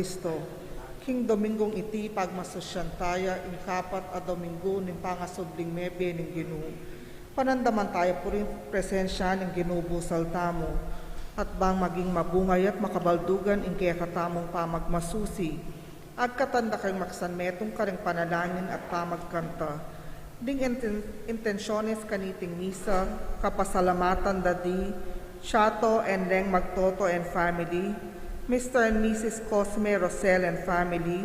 Kristo. King Domingong iti pagmasusyantaya ing kapat a Domingo ning pangasubling mebe ning Ginoo. Panandaman tayo po rin presensya ng Ginubo saltamo at bang maging mabungay at makabaldugan ing kaya katamong pamagmasusi. At katanda kang maksanmetong karing panalangin at pamagkanta. Ding intensyones kaniting misa, kapasalamatan dadi, Chato and Leng Magtoto and family, Mr. and Mrs. Cosme Rosel and family,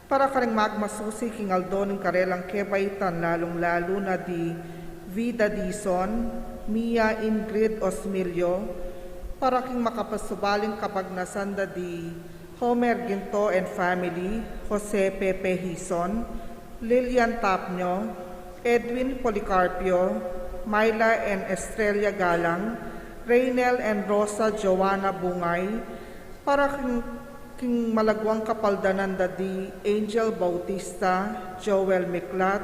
para karing magmasusi king Aldoning karelang kebaitan lalong-lalo na di Vida Dison, Mia Ingrid Osmilio, para king makapasubaling kapagnasan da di Homer Ginto and family, Jose Pepe Hison, Lilian Tapnyo, Edwin Policarpio, Myla and Estrella Galang, Reynel and Rosa Joanna Bungay, para king malagwang kapaldanan da di Angel Bautista, Joel Miklat,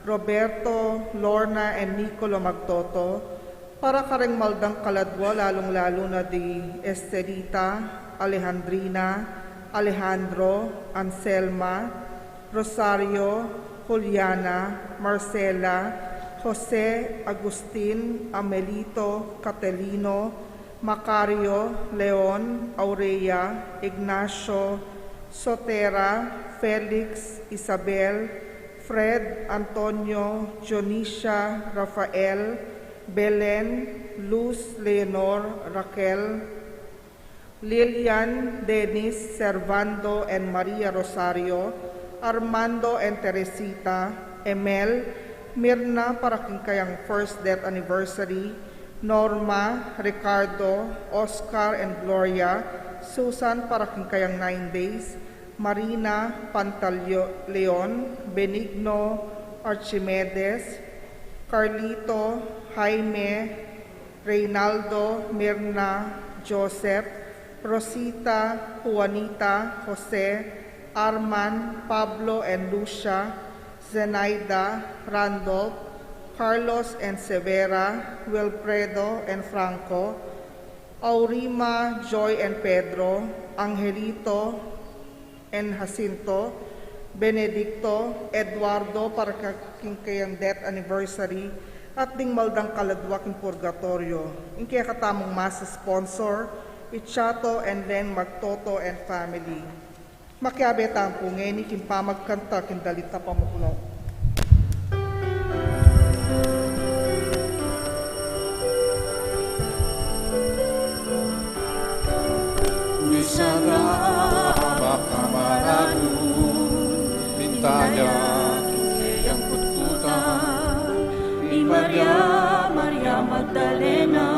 Roberto, Lorna and Nicolo Magtoto, para karing maldang kaladwa lalong-lalo na di Estelita, Alejandrina, Alejandro, Anselma, Rosario, Juliana, Marcela, Jose, Agustin, Amelito, Catelino, Macario, Leon, Aurea, Ignacio, Sotera, Felix, Isabel, Fred, Antonio, Dionisia, Rafael, Belen, Luz, Leonor, Raquel, Lilian, Dennis, Servando, and Maria Rosario, Armando and Teresita, Emel, Mirna para kayang first death anniversary, Norma, Ricardo, Oscar and Gloria, Susan para kayang 9 days, Marina, Pantaleon, Benigno, Archimedes, Carlito, Jaime, Reynaldo, Mirna, Joseph, Rosita, Juanita, Jose, Arman, Pablo and Lucia, Zenaida, Randolph, Carlos and Severa, Wilfredo and Franco, Aurima, Joy and Pedro, Angelito and Jacinto, Benedicto, Eduardo para kayang death anniversary, at ding maldang kaladwak ng purgatorio. Yung kaya katamong mas sponsor, Chato and Leng Magtoto and family. Makiabeta ang pungeni kin pamagkanta kin dalita pamukulo. Misaga makamaranu bintaya tukeyang kutkutan ni Maria, Maria Magdalena,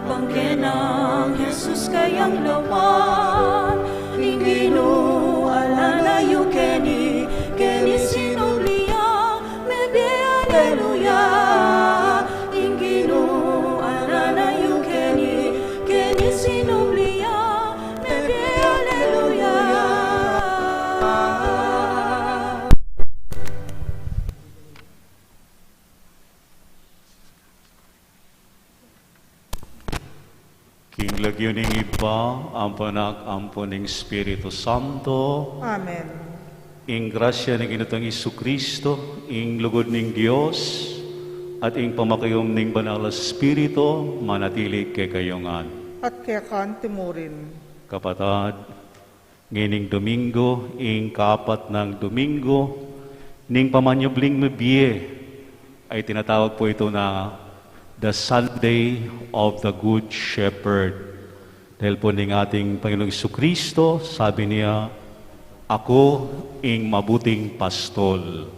bangke ng Jesus kayang lawan, ingino alalayo keni sinulia, mebe aleluya, ingino alalayo keni sinulia, mebe aleluya. King lagyoning iba, ampanak amponing Espiritu Santo, Amen. ing grasya ng Ginatang Jesucristo, ing lugod ning Dios, at ing pamakayom ning Banal na Espiritu, manatili kay kayongan. At kaya kan timurin. Kapatad, ngining Domingo, ing kapat ng Domingo, ning pamanyubling mabie, ay tinatawag po ito na the Sunday of the Good Shepherd. Dahil po ning ating Panginoong Jesucristo, sabi niya, ako ing mabuting pastol.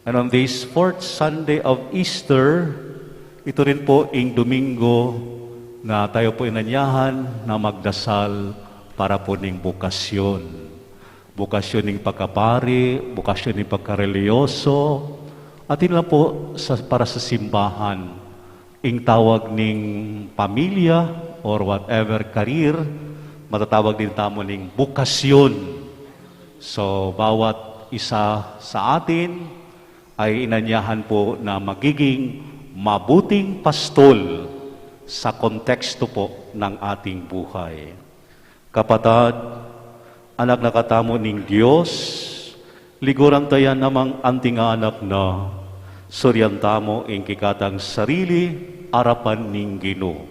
And on this fourth Sunday of Easter, ito rin po ing Domingo na tayo po inanyahan na magdasal para po ning bukasyon. Bukasyon ning pagkapari, bukasyon ning pagkareliyoso, at yun lang po para sa simbahan. Ing tawag ning pamilya or whatever career, matatawag din tamo ning bukasyon. So, bawat isa sa atin ay inanyahan po na magiging mabuting pastol sa konteksto po ng ating buhay. Kapatid, anak na katamo ning Dios, liguran tayan namang anting anak na, suryan tamo ing kikatang sarili, arapan ning Ginoo.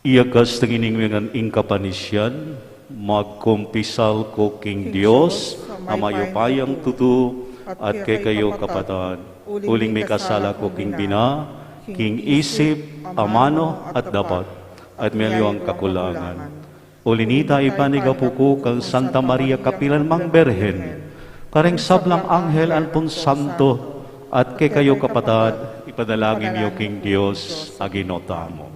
Iyagas tanginingan ing kapanisyan, magkumpisal ko king Dios, amayupayang tutu, at kay kayo kapatan, uling may kasala ko king bina, king isip, amano at dapat, at melyong kakulangan. Ulinita ipanigapuko kang Santa Maria Kapilan Mang Berhen, kareng sablang anghel alpon santo, at kay kayo kapatad, ipadalangin niyo king Dios, aginotamo.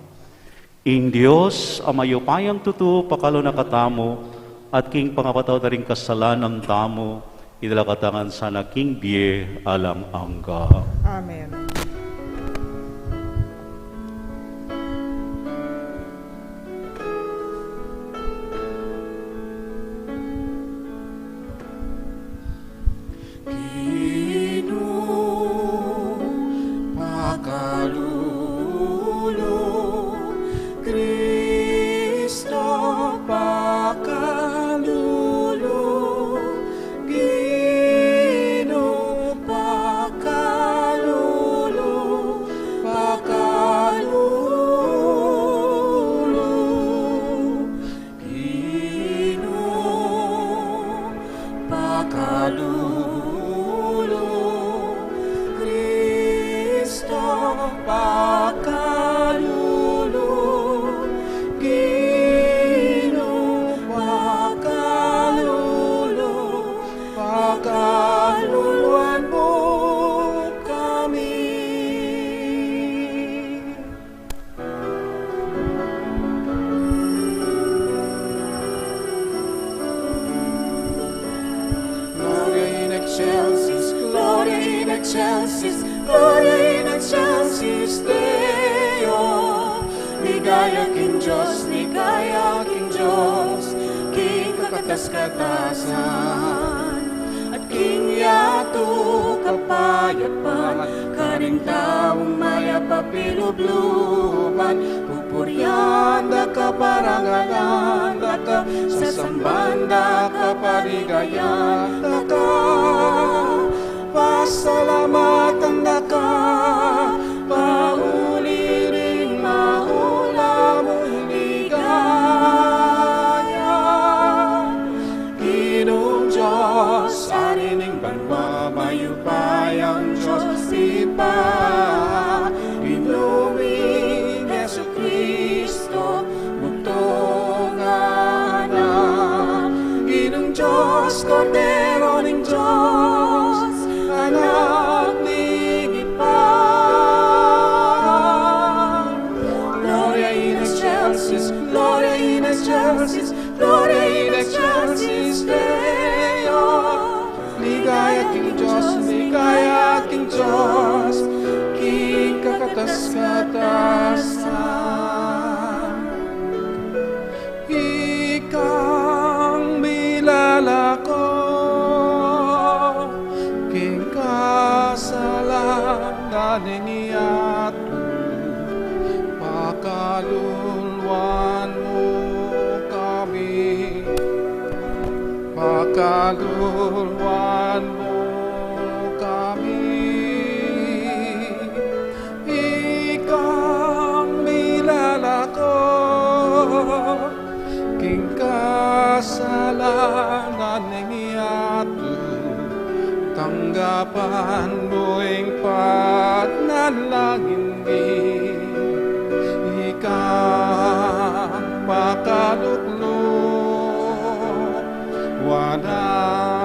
Ing Dios, amayupayang tutu, pakalo nakatamo, at king pangapataw na rin kasalanan tamo, idalakatangan sana king biye alam angka. Amen. Tanggapan mo'ing panalangin ikang pakaluklok wanali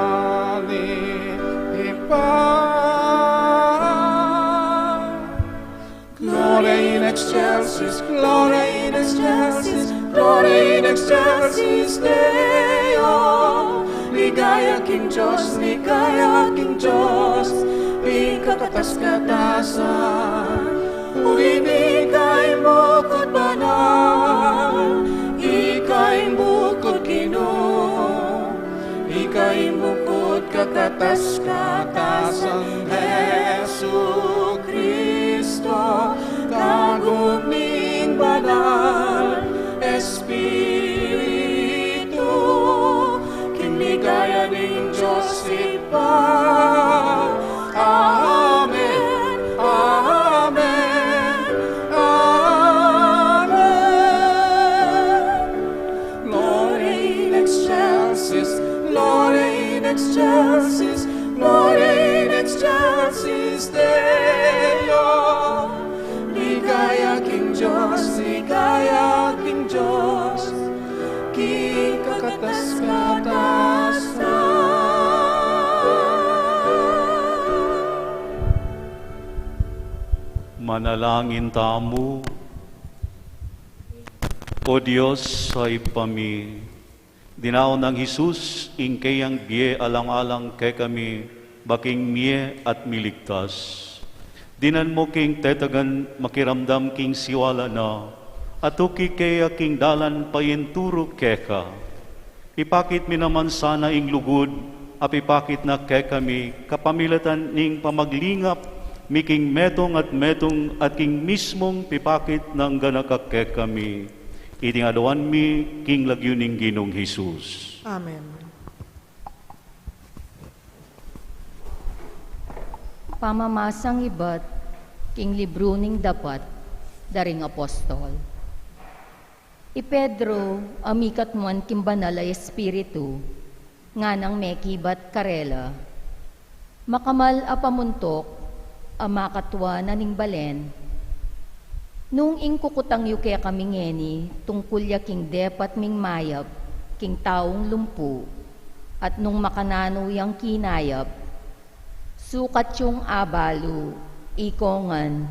Gloria in excelsis, Gloria in excelsis, Gloria in excelsis Deo. Ligaya king Diyos, ligaya king Diyos, ikakatas-katasan. Uibigay mo ko't banal, ikay bukod Ginoo, ikay bukod kakatas-katasan. Jesu Kristo, kaguming banal, Espiritu ligaya ning Diyos iba. Amen, amen, amen. Gloria in excelsis, gloria in excelsis, gloria in excelsis Deo. Ligaya king Diyos, ligaya king Diyos, king kakatas-katasan. Manalangin tamo. O Diyos, ay pami, dinaon ng Jesus, ingkayang biye alang-alang kay kami, baking miye at miligtas. Dinan mo king tetagan makiramdam king siwala na, at uki kaya king dalan payinturo keka. Ipakit mi naman sana ing lugod, apipakit na kay kami, kapamilatan ning pamaglingap, miking metong at king mismong pipakit ng ganakakek kami. Iting adawan mi king lagyuning Ginong Jesus. Amen. Pamamasang ibat, king libro ning dapat, daring apostol. I Pedro, amikat muan kimbanal ay espiritu, nga nang mekibat karela. Makamal a pamuntok, amakatwa na ning balen. Nung ingkukutang yuke kami ngeni, tungkol ya king depat ming mayap, king taong lumpu, at nung makanano yang kinayap, sukat yung abalu, ikongan,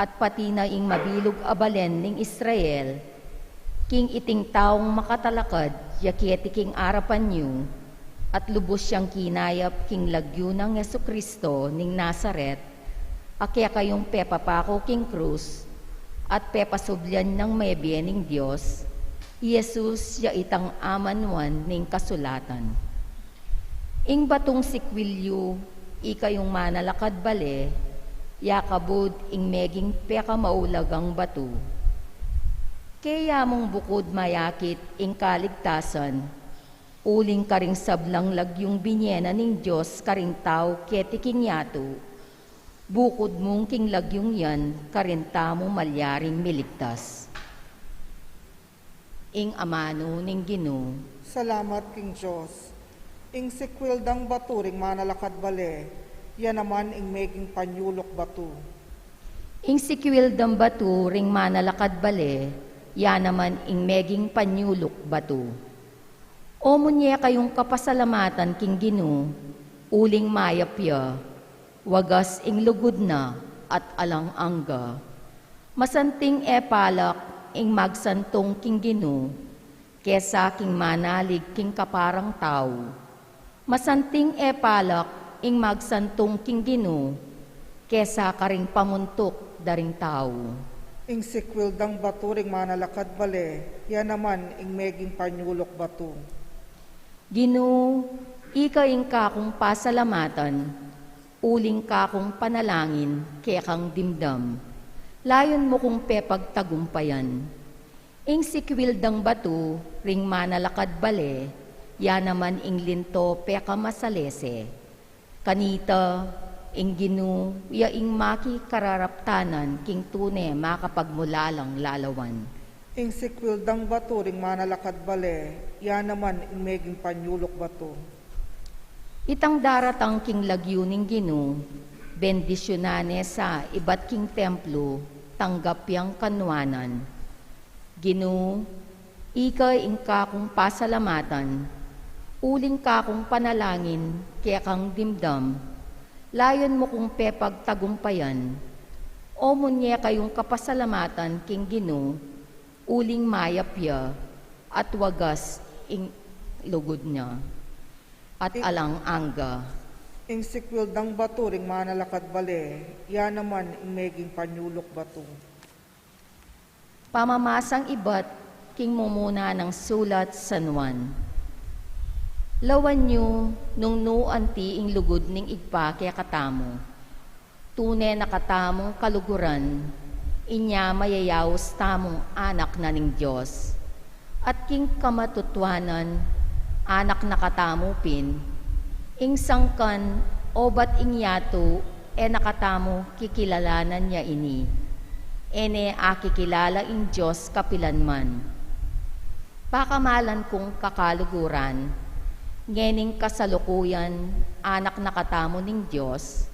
at pati na ing mabilog abalen ning Israel, king iting taong makatalakad, yakieti king arapan niyo, at lubos siyang kinayap king lagyo ng Yesukristo ning Nazaret, akya kayong pepapako king krus, at pepasublyan ng mebye ning Diyos, Jesus ya itang amanwan ning kasulatan. Ing batong sikwilyo, ikayong manalakad bale, yakabud ing meging peka maulagang batu. Kaya mong bukod mayakit ing kaligtasan, uling karing sablang lagyong binyena ning Diyos karing tao ketiking yato, bukod mong king lagyong yan, karinta mo malyaring miligtas. Ing amano ning Ginoo. Salamat king Diyos. Ing sikwil dang baturing manalakad bale, yan naman ing meging panyulok batu. Ing sikwil dang batu ring manalakad bale, yan naman ing meging panyulok batu. O munye kayong kapasalamatan king Ginoo, uling mayapya, wagas ing lugod na at alang-angga. Masanting epalak ing magsantong king Ginoo, kesa king manalig king kaparang tao. Masanting epalak ing magsantong king Ginoo, kesa karing pamuntok daring tao. Ing sikwil dang baturing manalakad bale, yan naman ing meging panyulok batu. Ginoo, ika ing kakong pasalamatan, uling kakong panalangin, kaya kang dimdam. Layon mo kong pepagtagumpayan. Ing sikwil dang batu, ring manalakad bale, yan naman ing linto peka masalese. Kanita, ing Ginoo, ya ing maki kararaptanan, king tune makapagmulalang lalawan. Ing sikwil dang baturing manalakad bale, yan naman ing meging panyulok batu. Itang daratang king lagyo ning Ginoo, bendisyonane sa iba't king templo, tanggap yang kanwanan. Ginoo, ikay ing kakong pasalamatan, uling kakong panalangin, kaya kang dimdam, layon mo kong pepagtagumpayan, o munye kayong kapasalamatan king Ginoo, uling mayapya, at wagas ing lugod niya. At alang-angga. Ing sikwil dang baturing manalakad bale, yan naman ing meging panyulok batu. Pamamasang iba't king mumuna ng sulat San Juan. Lawan nyo nung nuanti ing lugod ning igpa kaya katamo. Tune na katamong kaluguran, inya mayayaos tamong anak na ning Diyos. At king kamatutwanan, anak nakatamupin, ing sangkan obat ing yato, nakatamo kikilalanan niya ini. Ene akikilala ing Diyos kapilanman. Pakamalan kong kakaluguran, ngening kasalukuyan, anak nakatamo ning Diyos,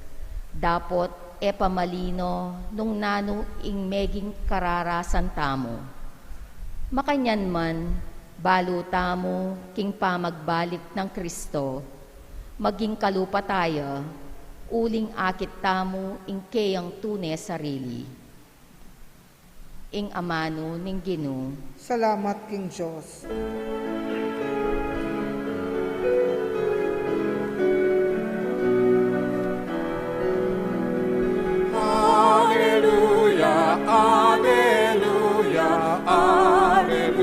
dapot pamalino nung nano ing meging kararasan tamo. Makanyan man, balo tamo king pamagbalik ng Kristo, maging kalupa tayo, uling akit tamo ing kayang tunay sarili. Ing amano ning Ginoo. Salamat king Diyos. Alleluia, alleluia, alleluia.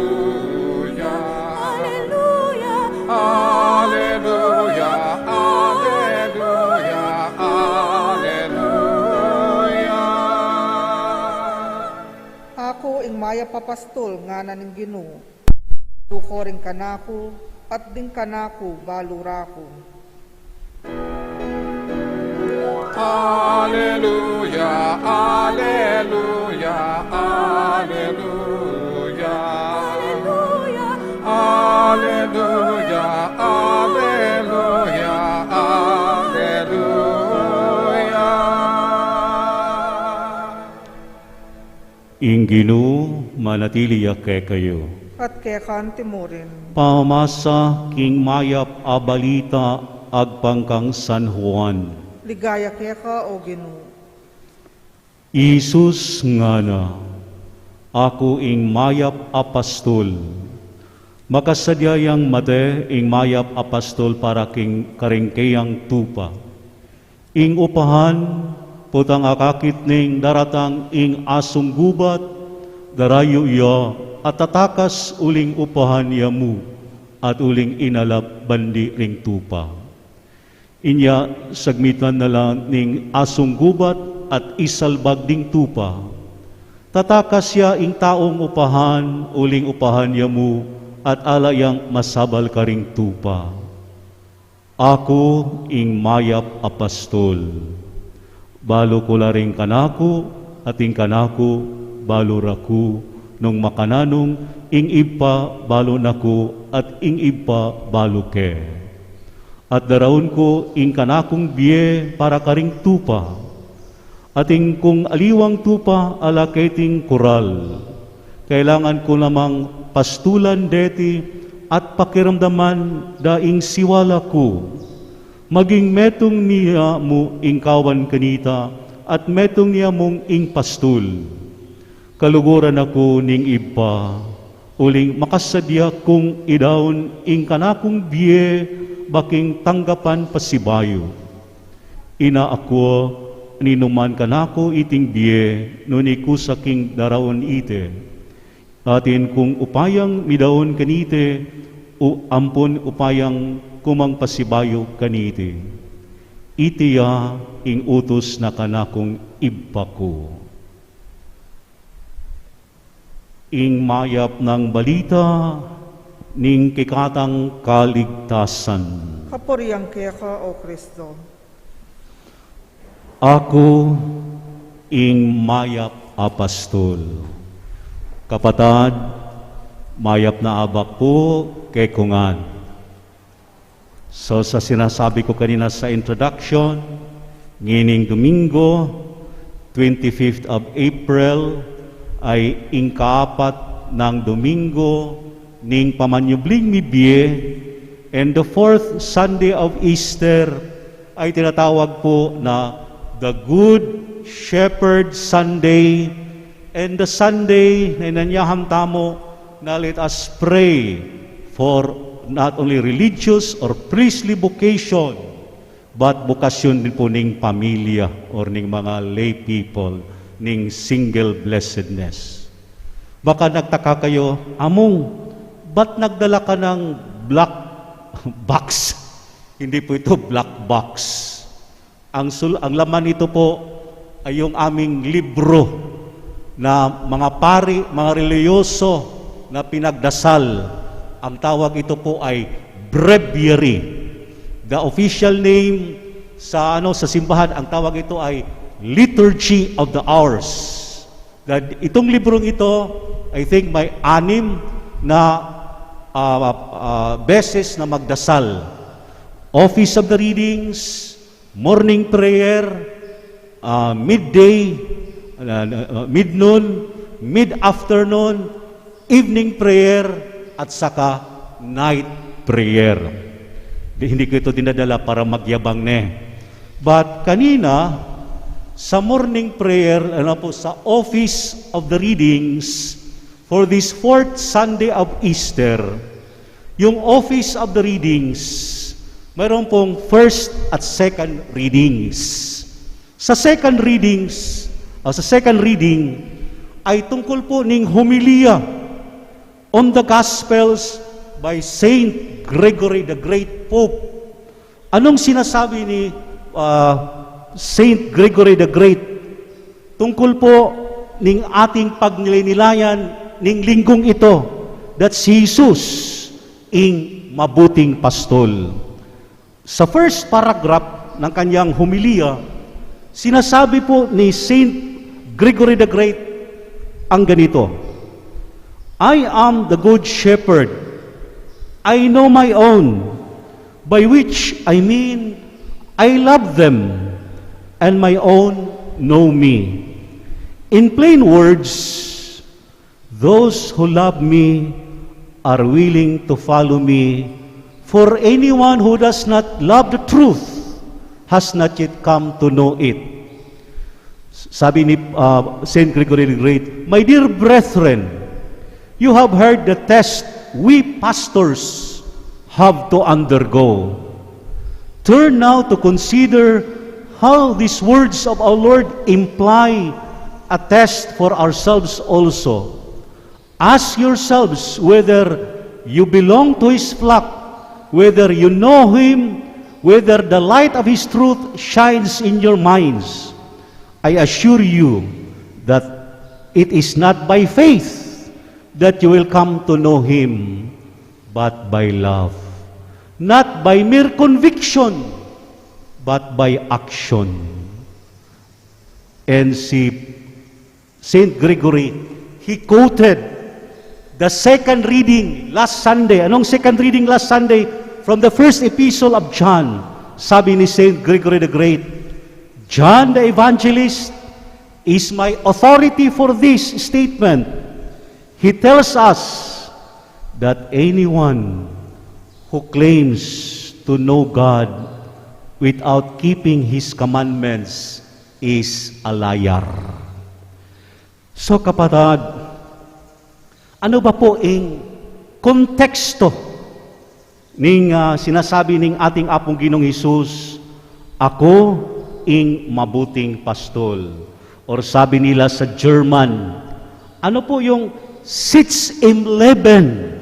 Hallelujah. Alleluia, alleluia, alleluia. Ako ing maya papastol nga na ning Ginoo. Dukoring kanako at ding kanako balurako. Alleluia, alleluia, alleluia. Hallelujah. Alleluia, alleluia, alleluia. Ing Ginoo manatili kay kayo. At kaya kanti mo rin. Pamasa king mayap abalita agpangkang San Juan. Ligaya kaya ka o Ginoo. Isus nga na, ako ing mayap apastol. Makasadyayang mate ing mayap apastol para king karingkayang tupa. Ing upahan, putang akakit ning daratang ing asong gubat, darayo iya at tatakas uling upahan yamu at uling inalap bandi ring tupa. Inya sagmitan na lang ning asong gubat at isalbag ding tupa. Tatakas siya ing taong upahan, uling upahan yamu at alayang masabal karing tupa. Ako ing mayap apastol. Balo ko laring kanako at ing kanako balo raku nung makananong ing ipa balo nako at ing ipa balo ke. At daraon ko ing kanakong biye para karing tupa, at ing kung aliwang tupa ala keting koral. Kailangan ko namang pastulan deti at pakiramdaman daing siwala ko. Maging metong niya mo ing kawan kanita at metong niya mong ing pastul. Kaluguran ako ning iba, uling makasadya kong idaon ing kanakong biye baking tanggapan pasibayo. Ina ako, ninuman kanako iting biye, nuni ko sa king daraon ite. Atin kung upayang midaon kanite, o ampon upayang kumang pasibayo kanite. Itiya ing utos na kanakong iba ko. Ing mayap ng balita, ning kikatang kaligtasan. Kapuriang kaya ka o Kristo. Ako ing mayap apastol. Kapatad, mayap na abak po kay kungan. So sa sinasabi ko kanina sa introduction, ngining Domingo, 25th of April, ay ingkaapat ng Domingo ning pamanyubling mibye, and the fourth Sunday of Easter ay tinatawag po na the Good Shepherd Sunday, and the Sunday na inanyaham tamo na let us pray for not only religious or priestly vocation, but bukasyon din po ning pamilya or ning mga lay people, ning single blessedness. Baka nagtaka kayo, among, ba't nagdala ka ng black box? Hindi po ito black box. Ang laman ito po ay yung aming libro na mga pari, mga reliyoso na pinagdasal. Ang tawag ito po ay breviary. The official name sa simbahan, ang tawag ito ay Liturgy of the Hours. Itong librong ito, I think may 6 na beses na magdasal. Office of the Readings, morning prayer, midday, mid-noon, mid-afternoon, evening prayer, at saka night prayer. Hindi ko ito dinadala para magyabang But kanina, sa morning prayer, sa Office of the Readings, for this 4th Sunday of Easter, yung Office of the Readings, mayroon pong first at second readings. Sa second readings, sa second reading, ay tungkol po ning homilia on the Gospels by Saint Gregory the Great Pope. Anong sinasabi ni Saint Gregory the Great tungkol po ning ating pagnilay-nilayan ning linggong ito, that si Jesus ing mabuting pastol. Sa first paragraph ng kanyang homilia, sinasabi po ni Saint Gregory the Great ang ganito: I am the good shepherd. I know my own, by which I mean I love them, and my own know me. In plain words, those who love me are willing to follow me, for anyone who does not love the truth has not yet come to know it. Sabi ni Saint Gregory the Great, my dear brethren, you have heard the test we pastors have to undergo. Turn now to consider how these words of our Lord imply a test for ourselves also. Ask yourselves whether you belong to His flock, whether you know Him, whether the light of His truth shines in your minds. I assure you that it is not by faith that you will come to know Him, but by love. Not by mere conviction, but by action. And si Saint Gregory, he quoted the second reading last Sunday. Anong second reading last Sunday? From the first epistle of John. Sabi ni Saint Gregory the Great, John the Evangelist is my authority for this statement. He tells us that anyone who claims to know God without keeping His commandments is a liar. So kapatid, ano ba po ang konteksto ning sinasabi ning ating Apong Ginoong Hesus, ako ing mabuting pastol? Or sabi nila sa German, ano po yung Sitz im Leben?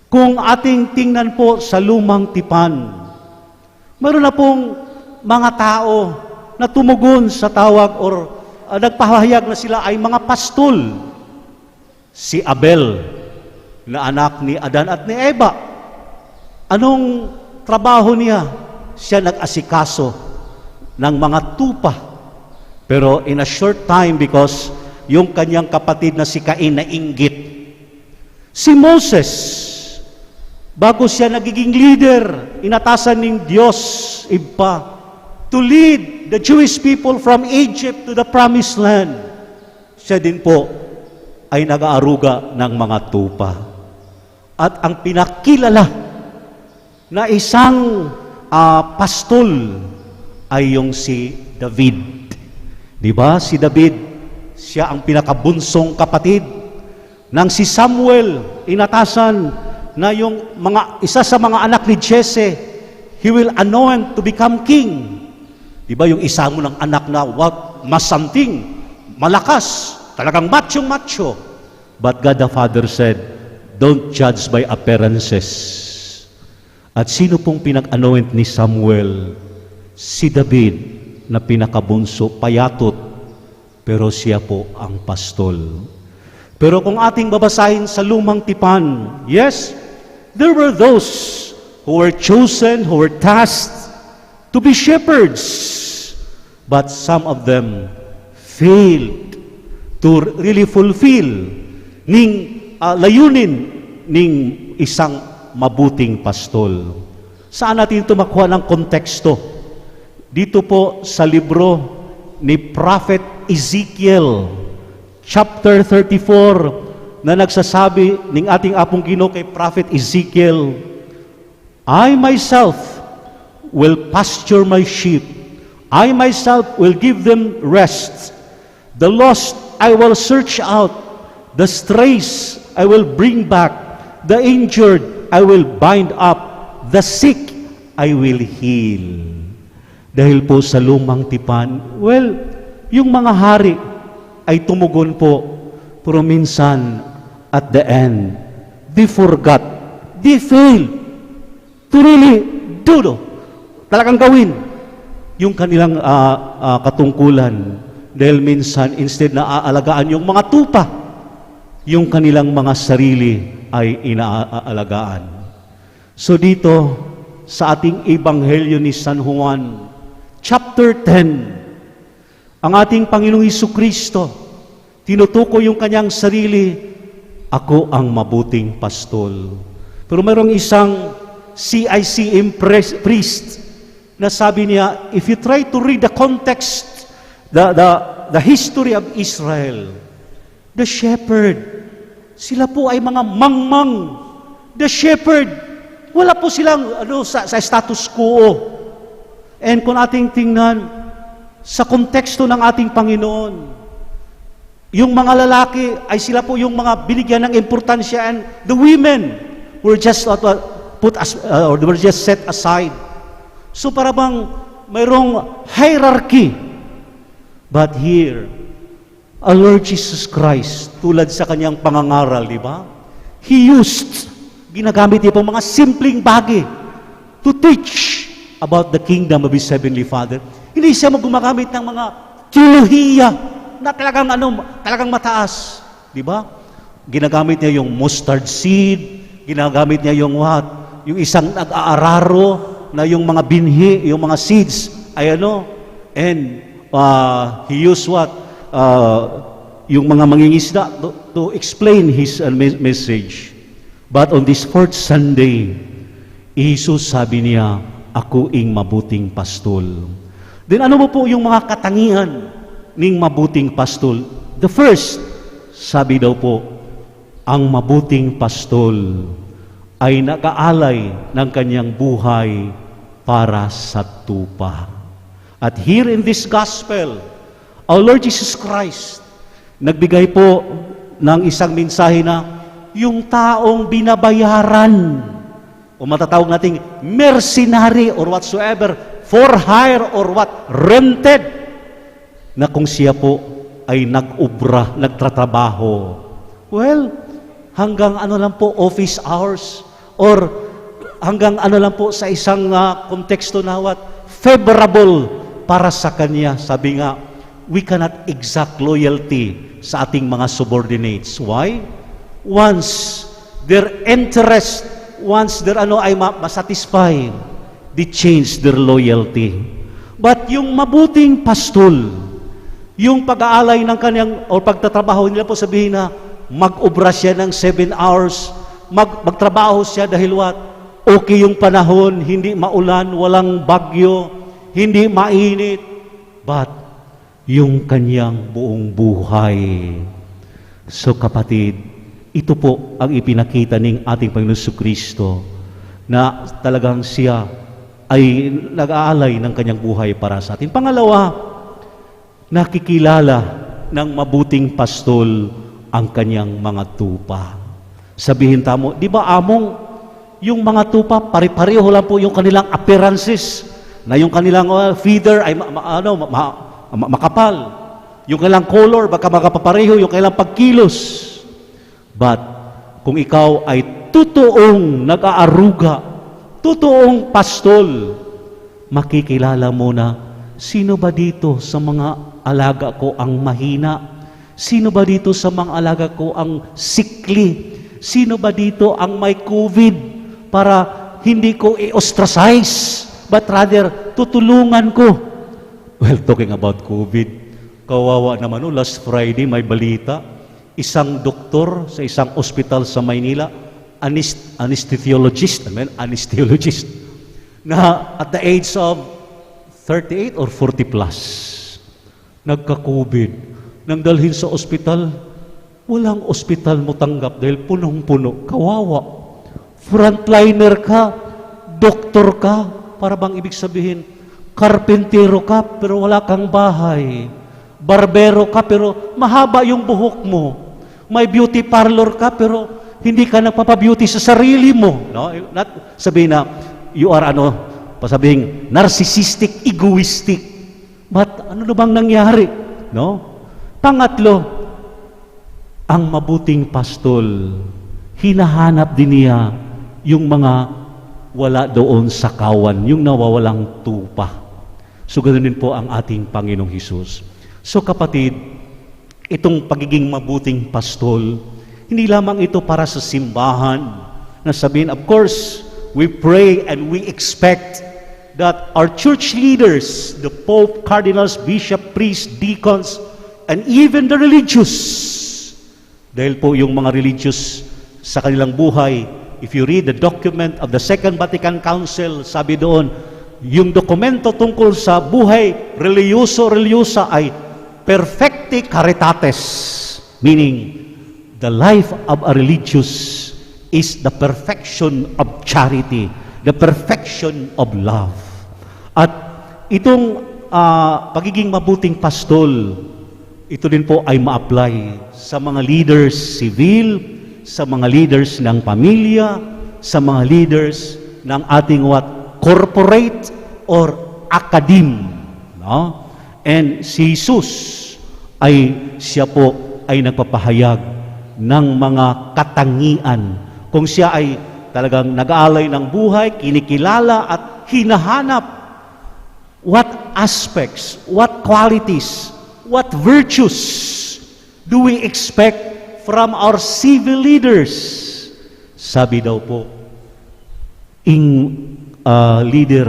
Kung ating tingnan po sa lumang tipan, mayroon na pong mga tao na tumugon sa tawag or nagpahayag na sila ay mga pastol. Si Abel, na anak ni Adan at ni Eva, anong trabaho niya? Siya nag-asikaso ng mga tupa. Pero in a short time, because yung kanyang kapatid na si Cain na inggit. Si Moses, bago siya nagiging leader, inatasan ng Diyos iba to lead the Jewish people from Egypt to the Promised Land. Siya din po ay nag-aaruga ng mga tupa. At ang pinakilala na isang pastol ay yung si David. Di ba? Si David, siya ang pinakabunsong kapatid ng si Samuel, inatasan na yung isa sa mga anak ni Jesse, he will anoint to become king. Di ba yung isa mo ng anak na masanting, malakas, talagang macho-macho. But God the Father said, don't judge by appearances. At sino pong pinag-anoint ni Samuel? Si David, na pinakabunso, payatot, pero siya po ang pastol. Pero kung ating babasahin sa lumang tipan, yes, there were those who were chosen, who were tasked to be shepherds. But some of them failed to really fulfill ning layunin ning isang mabuting pastol. Saan natin ito makuha ng konteksto? Dito po sa libro ni Prophet Ezekiel, chapter 34, na nagsasabi ning ating apong Ginoo kay Prophet Ezekiel, I myself will pasture my sheep. I myself will give them rest. The lost I will search out. The strays I will bring back. The injured I will bind up. The sick I will heal. Dahil po sa lumang tipan, well, yung mga hari ay tumugon po, pero minsan, at the end, they forgot, they failed to really do, talagang gawin yung kanilang katungkulan. Dahil minsan, instead na aalagaan yung mga tupa, yung kanilang mga sarili ay inaalagaan. So dito, sa ating Ebanghelyo ni San Juan, chapter 10, ang ating Panginoong Hesukristo, tinutukoy yung kanyang sarili, ako ang mabuting pastol. Pero mayroong isang CICM priest na sabi niya, if you try to read the context, the history of Israel, the shepherd, sila po ay mga mangmang. The shepherd, wala po silang sa status quo. And kung ating tingnan sa konteksto ng ating Panginoon, yung mga lalaki ay sila po yung mga binigyan ng importansya, and the women were just or they were just set aside. So para bang mayroong hierarchy. But here, our Lord Jesus Christ, tulad sa kanyang pangangaral, di ba? He used, ginagamit niya po mga simpleng bagay to teach about the kingdom of His Heavenly Father. Hindi siya gumagamit ng mga teolohiya na talagang mataas. Di ba? Ginagamit niya yung mustard seed, ginagamit niya yung what? Yung isang nag-aararo na yung mga binhi, yung mga seeds, ay and he used what? Yung mga mangingisda to explain his message. But on this fourth Sunday, Jesus sabi niya, ako ing mabuting pastol. Then ano mo po yung mga katangian ng mabuting pastol? The first, sabi daw po, ang mabuting pastol ay nag-aalay ng kanyang buhay para sa tupa. At here in this gospel, our Lord Jesus Christ, nagbigay po ng isang mensahe na yung taong binabayaran, o matatawag nating mercenary or whatsoever, for hire or what, rented, na kung siya po ay nag-ubra, nagtratrabaho. Well, hanggang lang po, office hours, or hanggang lang po sa isang konteksto na what, favorable para sa kanya. Sabi nga, we cannot exact loyalty sa ating mga subordinates. Why? Once their interest, once their ay masatisfy, they change their loyalty. But yung mabuting pastol, yung pag-aalay ng kanyang o pagtatrabaho nila po, sabihin na mag-obra siya ng 7 hours, magtrabaho siya dahil what? Okay yung panahon, hindi maulan, walang bagyo, hindi mainit, but yung kanyang buong buhay. So kapatid, ito po ang ipinakita ng ating Panginoon Jesucristo, na talagang siya ay nag-aalay ng kanyang buhay para sa atin. Pangalawa, nakikilala ng mabuting pastol ang kanyang mga tupa. Sabihin tamo, di ba among yung mga tupa, pare-pareho lang po yung kanilang appearances, na yung kanilang feeder ay makapal, yung kanilang color, baka makapapareho, yung kanilang pagkilos. But, kung ikaw ay totoong nag-aaruga, totoong pastol, makikilala mo na, sino ba dito sa mga alaga ko ang mahina? Sino ba dito sa mga alaga ko ang sickly? Sino ba dito ang may COVID? Para hindi ko i-ostracize, but rather tutulungan ko. Well, talking about COVID, kawawa naman last Friday may balita, isang doktor sa isang ospital sa Maynila, anesthesiologist, na at the age of 38 or 40 plus, nagka-COVID, nang dalhin sa ospital, walang ospital mo tanggap dahil punong-puno, kawawa. Frontliner ka, doktor ka, para bang ibig sabihin, karpentero ka pero wala kang bahay, barbero ka pero mahaba yung buhok mo, may beauty parlor ka pero hindi ka nagpapabeauty sa sarili mo, no? Not sabihin na you are pasabing narcissistic, egoistic. But ano na bang nangyari, no? Pangatlo, ang mabuting pastol, hinahanap din niya yung mga wala doon sa kawan, yung nawawalang tupa. So ganoon din po ang ating Panginoong Hesus. So kapatid, itong pagiging mabuting pastol, hindi lamang ito para sa simbahan na sabihin, of course, we pray and we expect that our church leaders, the Pope, cardinals, bishop, priests, deacons, and even the religious, dahil po yung mga religious sa kanilang buhay, if you read the document of the Second Vatican Council, sabi doon, yung dokumento tungkol sa buhay religyosa ay perfecti caritatis, meaning the life of a religious is the perfection of charity, the perfection of love. At itong pagiging mabuting pastol, ito din po ay ma-apply sa mga leaders civil, sa mga leaders ng pamilya, sa mga leaders ng ating corporate or academe, no? And si Jesus siya po ay nagpapahayag ng mga katangian. Kung siya ay talagang nag-aalay ng buhay, kinikilala at hinahanap what aspects, what qualities, what virtues do we expect from our civil leaders? Sabi daw po, leader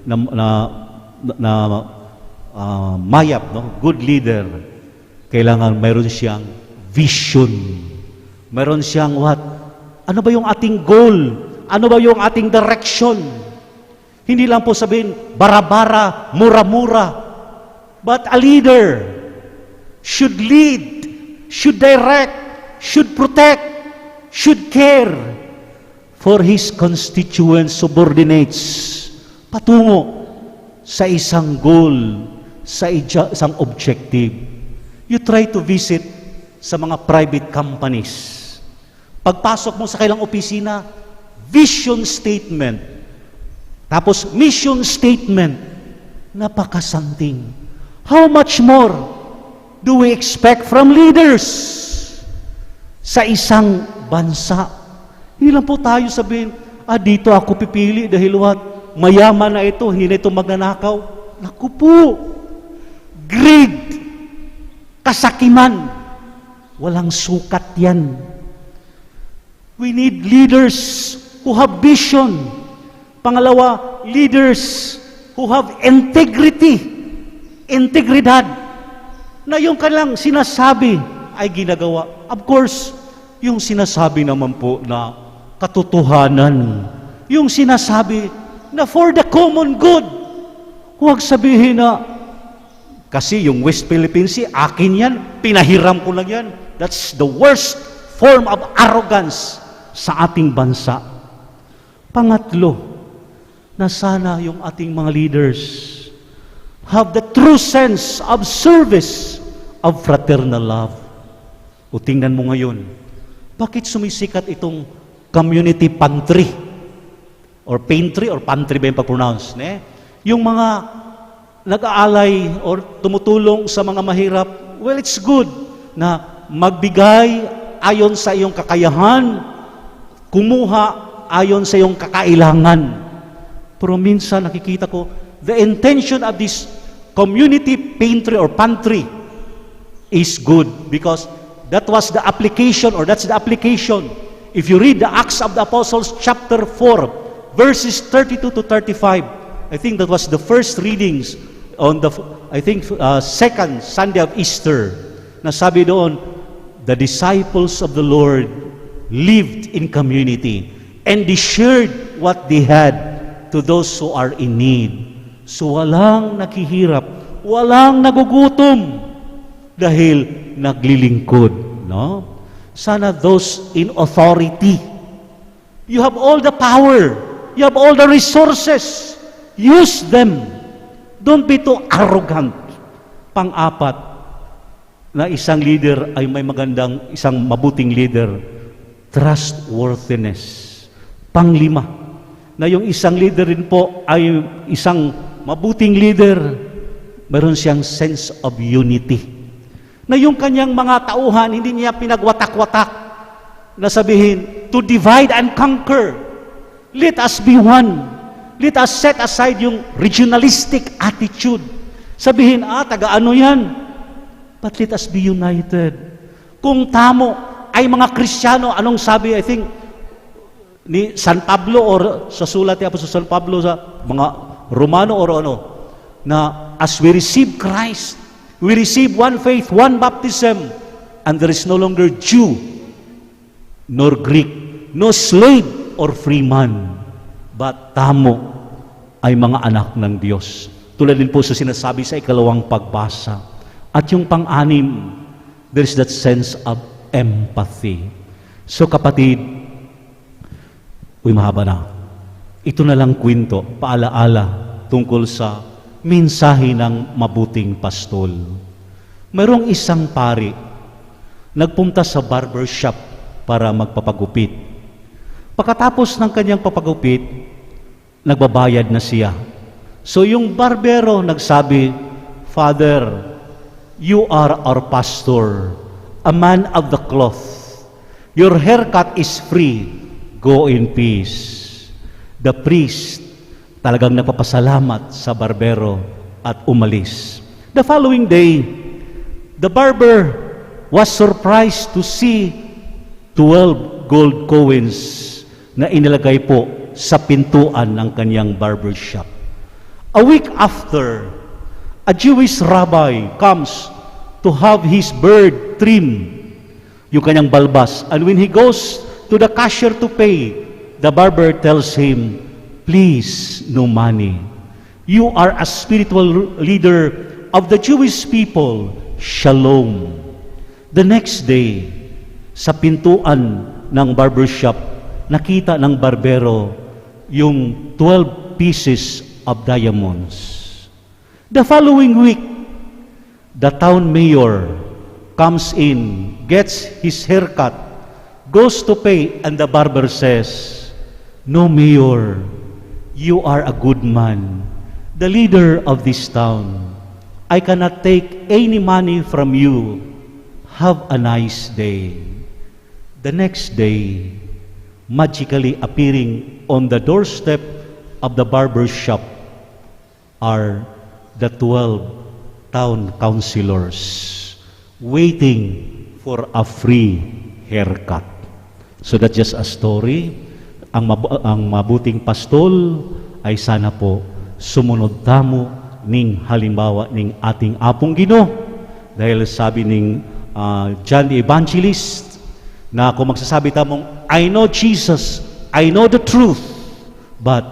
na mayap, no? Good leader, kailangan mayroon siyang vision. Mayroon siyang what? Ano ba yung ating goal? Ano ba yung ating direction? Hindi lang po sabihin, bara-bara, mura-mura. But a leader should lead, should direct, should protect, should care for his constituent subordinates patungo sa isang goal, sa isang objective. You try to visit sa mga private companies. Pagpasok mo sa kailang opisina, vision statement, tapos mission statement, napakasanting. How much more do we expect from leaders sa isang bansa? Hindi lang po tayo sabihin, dito ako pipili dahil mayaman na ito, hindi na ito magnanakaw. Naku po, greed, kasakiman, walang sukat yan. We need leaders who have vision. Pangalawa, leaders who have integrity, integridad, na yung kanilang sinasabi ay ginagawa. Of course, yung sinasabi naman po na katotohanan, yung sinasabi na for the common good. Huwag sabihin na, kasi yung West Philippine Sea, akin yan, pinahiram ko lang yan. That's the worst form of arrogance sa ating bansa. Pangatlo, na sana yung ating mga leaders have the true sense of service, of fraternal love. O tingnan mo ngayon, bakit sumisikat itong community pantry? Or pantry ba yung pag-pronounce? Yung mga nag-aalay or tumutulong sa mga mahirap, well, it's good na magbigay ayon sa iyong kakayahan, kumuha ayon sa iyong kakailangan. Pero minsan nakikita ko, the intention of this community pantry is good because that was the application, or that's the application. If you read the Acts of the Apostles chapter 4, verses 32 to 35. I think that was the first readings on the, second Sunday of Easter. Nasabi doon, the disciples of the Lord lived in community and they shared what they had to those who are in need. So walang naghihirap, walang nagugutom dahil naglilingkod, no? Sana those in authority, you have all the power, you have all the resources, use them. Don't be too arrogant. Pang-apat, na isang leader ay may magandang, isang mabuting leader, trustworthiness. Pang-lima, na yung isang leader rin po ay isang mabuting leader, meron siyang sense of unity. Na yung kanyang mga tauhan, hindi niya pinagwatak-watak na sabihin, to divide and conquer. Let us be one. Let us set aside yung regionalistic attitude. Sabihin, taga-ano yan? But let us be united. Kung tamo ay mga Kristiyano, anong sabi, I think, ni San Pablo or sa sulat ni Apostol San Pablo sa mga Romano or ano, na as we receive Christ, we receive one faith, one baptism, and there is no longer Jew, nor Greek, no slave or free man, but tamo ay mga anak ng Diyos. Tulad din po sa sinasabi sa ikalawang pagbasa. At yung pang-anim, there is that sense of empathy. So kapatid, mahaba na. Ito na lang kwento, paalaala tungkol sa mensahe ng mabuting pastol. Mayroong isang pari, nagpunta sa barbershop para magpapagupit. Pagkatapos ng kanyang papagupit, nagbabayad na siya. So yung barbero nagsabi, Father, you are our pastor, a man of the cloth. Your haircut is free. Go in peace. The priest talagang napapasalamat sa barbero at umalis. The following day, the barber was surprised to see 12 gold coins na inilagay po sa pintuan ng kanyang barbershop. A week after, a Jewish rabbi comes to have his beard trimmed, yung kanyang balbas. And when he goes to the cashier to pay, the barber tells him, please, no money. You are a spiritual leader of the Jewish people. Shalom. The next day, sa pintuan ng barbershop, nakita ng barbero yung 12 pieces of diamonds. The following week, the town mayor comes in, gets his haircut, goes to pay, and the barber says, no, mayor, you are a good man, the leader of this town. I cannot take any money from you. Have a nice day. The next day, magically appearing on the doorstep of the barber shop are the 12 town councilors waiting for a free haircut. So that's just a story. Ang mabuting pastol ay sana po sumunod tamo ning halimbawa ning ating apong Ginoo. Dahil sabi ning John the Evangelist na kung magsasabi tamong, I know Jesus, I know the truth, but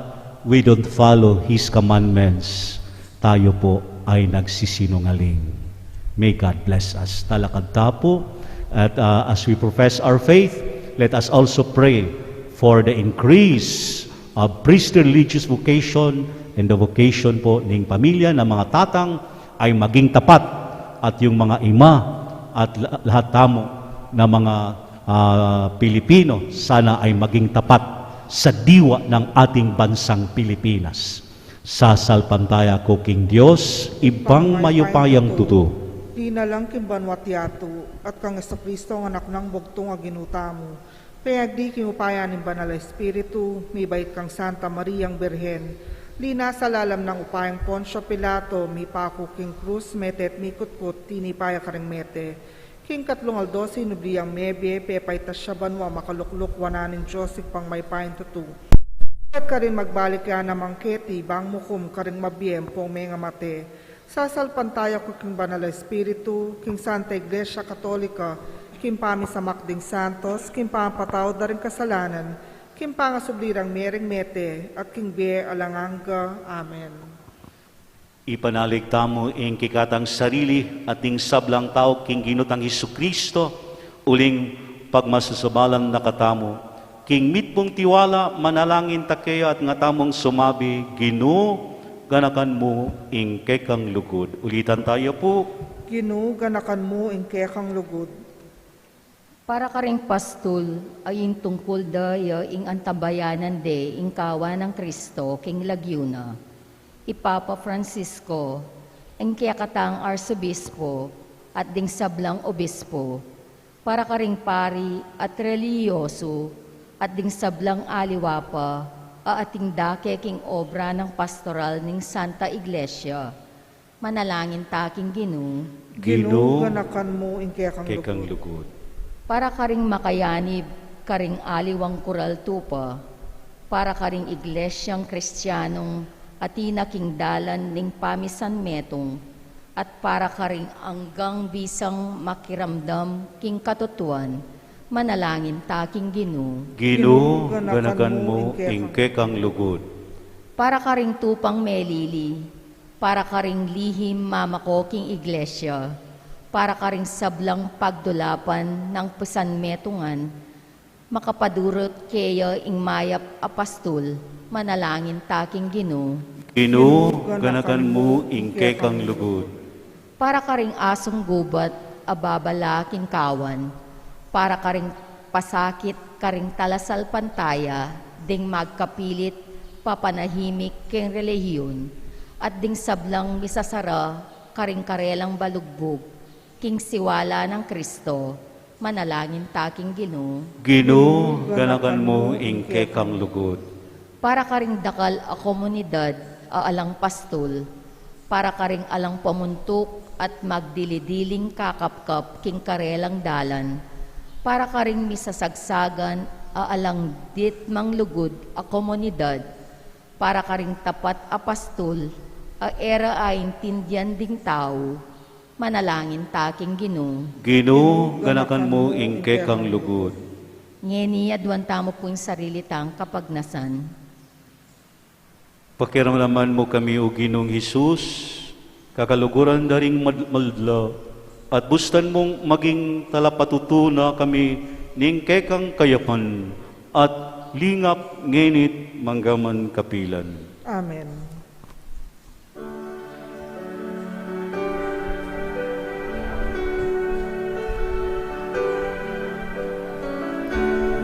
we don't follow His commandments, tayo po ay nagsisinungaling. May God bless us. Talakad tapo, at as we profess our faith, let us also pray for the increase of priestly religious vocation and the vocation po ng pamilya ng mga tatang ay maging tapat, at yung mga ima at lahat tamo na mga Pilipino sana ay maging tapat sa diwa ng ating bansang Pilipinas. Sasalpantaya ko king Diyos, ibang mayupayang tuto. Di na lang kimbanwatiato at kang Kristo ang anak ng bugtong aginutamo. Kaya di kinupayan ng banal Espiritu, may bait kang Santa Mariang Birhen. Lina sa lalam ng upayang Poncio Pilato, may pako king krus, metet mikut-kut, tinipaya karing mete. King katlong aldosi, nubliyang mebye, pepay tasya banwa, makalukluk, wananin Diyos, pang may pain tutu. At ka rin magbalik ya namang keti, bang mukum ka rin mabiyempong may nga mate. Sasalpan tayo ko king Banal na Espiritu, king Santa Iglesia Katolika, king pamisamak ding santos, king pampataw da rin kasalanan, king pangasublirang mereng mete, at king biye alanganga. Amen. Ipanalig tamo ing kikatang sarili at ing sablang tao king ginutang Hesukristo, uling pagmasusubalang nakatamo, king mitpong tiwala manalangin takeya at nga tamong sumabi, Ginoo, ganakan mo ing kekang lugod. Ulitan tayo po. Ginoo, ganakan mo ing kekang lugod. Para ka ring pastol, ay ing tungkol daya ing antabayanan de ing kawa ng Kristo king Laguna. Ipapa Francisco, ing kiyakatang arsobispo at ding sablang obispo, para ka ring pari at reliyoso at ding sablang aliwapa, ating dake king obra ng pastoral ning Santa Iglesia. Manalangin taking Ginoo, Ginoo, ganakan mo ing kekang lugod. lugod. para ka ring makayanib, ka ring aliwang kural tupa, para ka ring iglesyang kristyanong atina king dalan ning pamisan metong, at para ka ring anggang bisang makiramdam king katutuan, manalangin taking Ginoo. Ginoo, ganakan mo ing kekang lugod. Para ka ring tupang melili, para ka ring lihim mamako king iglesia, para ka ring sablang pagdulapan ng pusanmetungan, makapadurot kaya ing mayap apastol, manalangin taking Ginoo. Ginoo, ganakan mo ing kekang lugod. Para ka ring asong gubat, ababalaking kawan, para ka ring pasakit, ka ring talasal pantaya, ding magkapilit, papanahimik king relihiyon, at ding sablang misasara, karing karelang balugbog, king siwala ng Kristo, manalangin taking Ginoo. Ginoo, ganakan mo ing kekang lugod. Para ka ring dakal a komunidad, alang pastol, para ka ring alang pamuntok at magdilidiling kakapkap king karelang dalan, para ka ring misasagsagan alang dit manglugod a komunidad, para ka ring tapat a pastol, a era ay tindihan ding tao, manalangin taking Ginoo. Ginoo, ganakan mo ing kekang lugod. Ngeni adwan tamo po yung sarili tang kapagnasan. Pakiramdaman mo kami o Ginoong Hesus, kakaluguran daring madla, at bustan mong maging talapatutuna kami ning kekang kayapan, at lingap ngenit manggaman kapilan. Amen.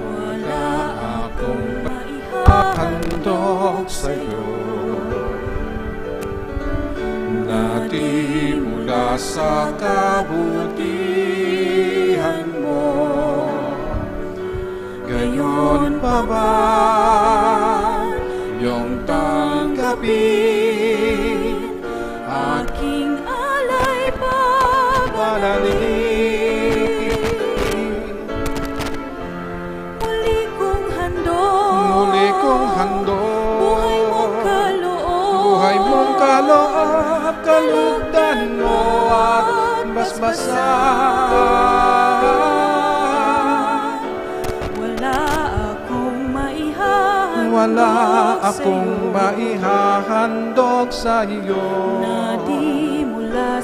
Wala akong handog sa'yo, na di mula sa kabutihan mo. Gayon pa ba iyong tanggapin aking alay pabanalin. Muli kong handog buhay mong kaloob, kalugdan mo at basbasan. Wala akong maihahandog sa iyo, na di mula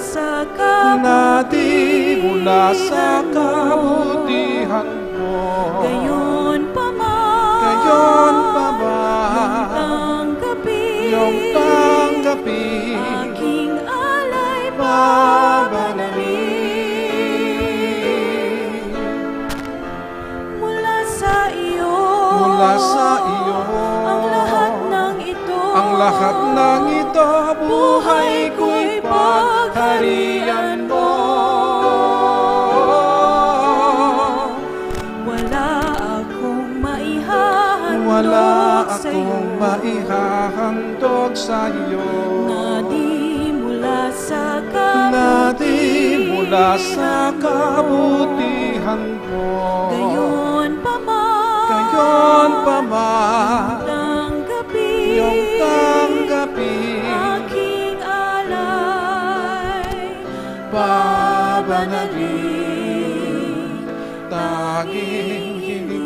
sa kabutihan mo. Gayon pa ba iyong tanggapin aking alay pabanalin. Mula sa iyo ang lahat ng ito, buhay ko'y pagharian mo. Wala akong maihahandog sa iyo, na di mula sa kabutihan mo. gayon pa Gayon pa man iyong tanggapin. aking alay. Pabanagin, tanging hiling.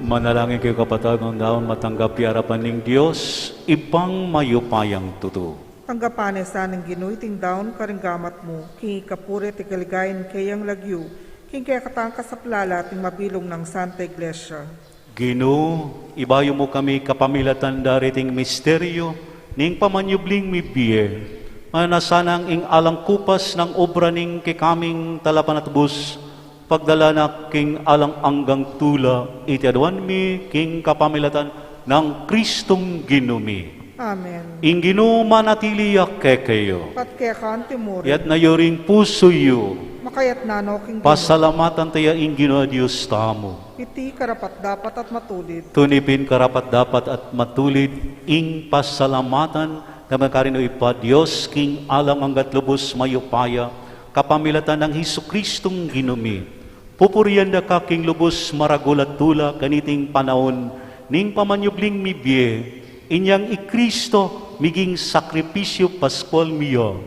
Manalangin kayo kapatid ng daon matanggap harapan ng Diyos, ibang mayupayang tuto. Tanggapan sa ng Ginoy ting daon karinggamat mo, king ikapure ti kaligayan kayang lagyo, king kaya katangka sa plala ting mabilong ng Santa Iglesia. Ginoo, ibayo mo kami kapamilatan dariting misteryo, ning pamanyubling mibiye, manasanang ing alang kupas ng obra ning kikaming talapan at bus, pagdala na king alang anggang tula, itiadwan mi king kapamilatan ng Kristong Ginumi. Amen. Ing Ginoo manatiliyak kayo, Pat kaya kaan timuri, yat na yoring puso yu, makayat nano king Ginoo. pasalamatan tayo ing Ginoo Diyos tamo. Iti karapat dapat at matulid. Tunipin karapat dapat at matulid ing pasalamatan na magkarino ipa Diyos king alang anggat lubos mayupaya kapamilatan ng Hesukristong Ginumi. Pupurian da ka king lubos maragulat tula kaniting panahon ning pamanyubling mibye inyang ikristo miging sakripisyo Paskol miyo.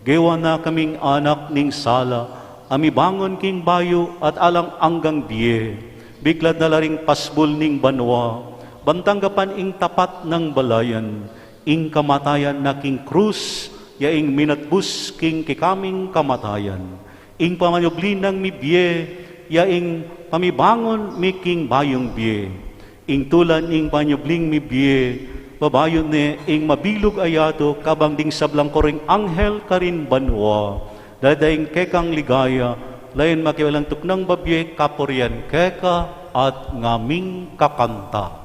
Gewa na kaming anak ning sala amibangon king bayo at alang anggang biye. Biglad na laring pasbol ning banwa, bantanggapan ing tapat ng balayan, ing kamatayan na king krus, ya ing minatbus king kikaming kamatayan, ing pamanyubli ng mibye, ya ing pamibangon mi king bayong biye, ing tulan ing panyubling mibye, babayon ni ing mabilog ayato, kabang ding sablang koring anghel karin banwa, dadaing kekang ligaya, lain makiwalang tuknang babye kapurian keka at ngaming kakanta.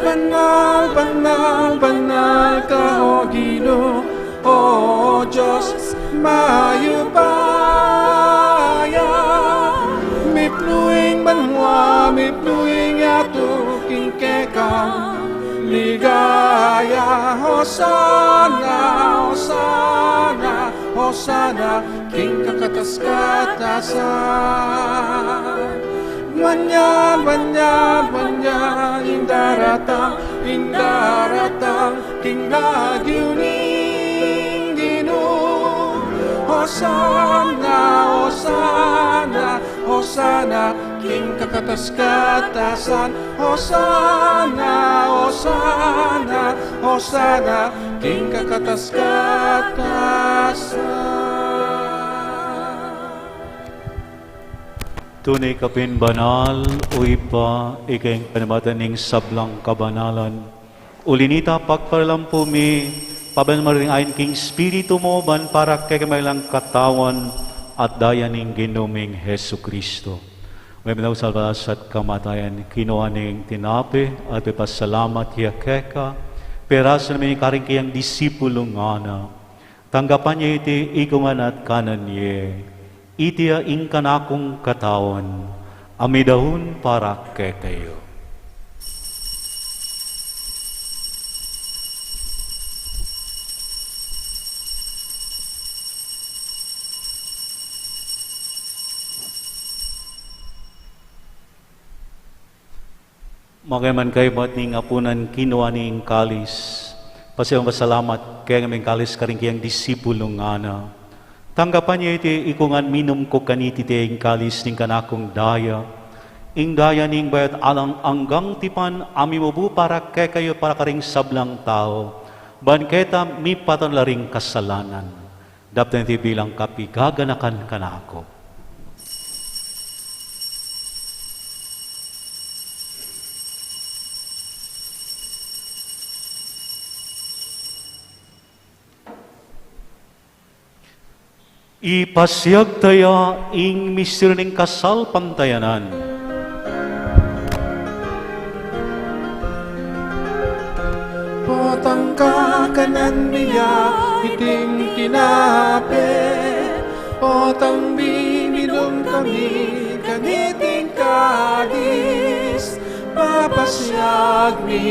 Banal, banal, banal ka o Ginoo, o Diyos mayupaya. Mipluing banwa, mipluing ato king kekang ligaya. Hosana, Hosana, Hosana, king kakatas-katasan. Wanyan, wanyan, wanyan, indaratang, indaratang, king nagyuning Ginoo. Hosana, Hosana, Hosana, king kakatas-katasan. Hosana, Hosana, Hosana, king kakatas-katasan. Tunay kapin banal, uy pa, ikayang panamatan ning sablang kabanalan. Ulinita pagpalampo mi, pabanmaring ayon king spirito mo, ban para kay kamaylang katawan at daya ning Ginoming Hesu Kristo. May manaw salvas at kamatayan, kinuha ning tinape at ipasalamat hiya keka, peras namin karing kayang disipulong ana. Tanggapan niya iti ikuman at kanan niya. Itiya ing kanakong katawan, amidahon para kayo. Magaman kayo ba't ning apunan kinuha ning kalis, pasayang masalamat kaya ng kalis karing kayang disipulong ana. Tanggapan niya iti ikungan minum ko kaniti ing kalis ning kanakong daya. Ing daya ning bayat alang anggang tipan ami mobu para kay kayo para karing sablang tao. Ban keta mi patan laring kasalanan. Dapat niti bilang kapigaganakan kanako. Ipasiyag taya ing mister ning kasal pantayanan. Potangka kanan niya iting tinape, potang binilom kami kaniting kadis, papasyag mi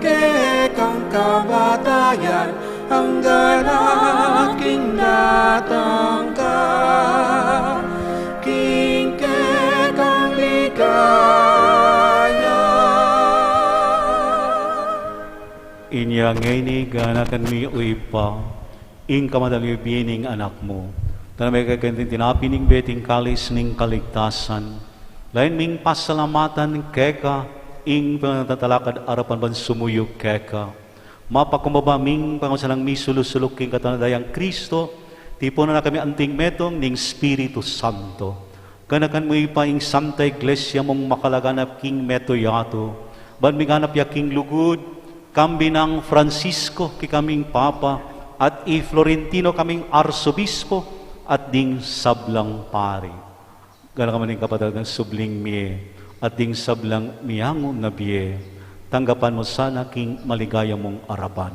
kekang kamatayan hanggang aking datang ka, kingke kang ligaya. Inya ngayon ganakan mi uipa, ing kamadali bining anak mo. Tanang may kagantin tinapining beting kalis ning kaligtasan. Lain ming pasalamatan keka, ing panatatalakad arapan ban sumuyog keka. Mapakumbaba ming pangusalang mi sulusulok king katanadayang Kristo, tipo na kami anting metong ning Espiritu Santo. Ganakan mo ipa ing Santa Iglesia mong makalaganap king metoyato, ban minganap ya king lugod, kambi ng Francisco kikaming Papa, at i Florentino kaming Arsobispo, at ding sablang pari. Gana ka man yung kapatid ng subling miye, at ding sablang miyango na biye, tanggapan mo sana king maligaya mong arapan.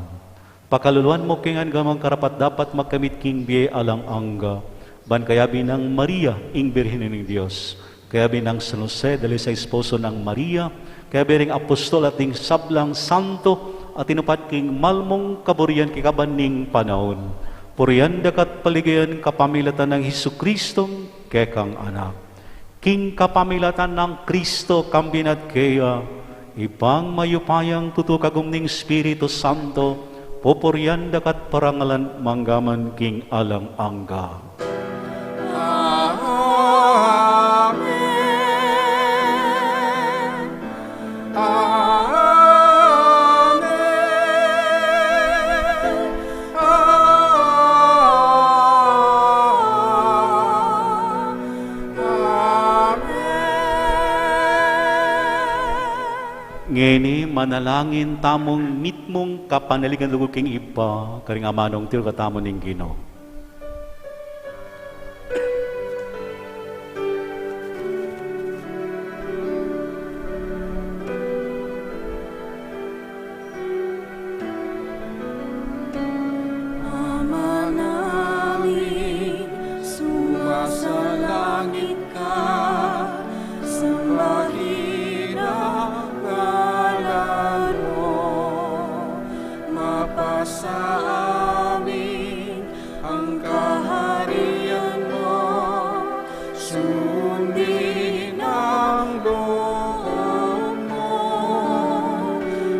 Pakaluluan mo kingan gamang karapat dapat magkamit king biye alang angga, ban kayabi ng Maria, ing Birhen ng Diyos, kayabi ng San Jose, dali sa esposo ng Maria, kayabi ring apostol at ding sablang santo, at tinupat king malmong kaburian kikaban ning panahon. Puriyan dakat paligayan kapamilatan ng Hesukristong kekang anak. King kapamilatan ng Kristo kambinat kaya, ipang mayupayang tutukagum ning Espiritu Santo, popuriyan dakat parangalan manggaman king alang angga. Ngeni manalangin tamong mitmong kapanaligan lugo king iba, karing amanong tiro katamo ning Ginoo. Ama namin, sumasalangit ka, sambahin ang ngalan mo, mapasa amin ang kaharian mo, sundin ang loob mo,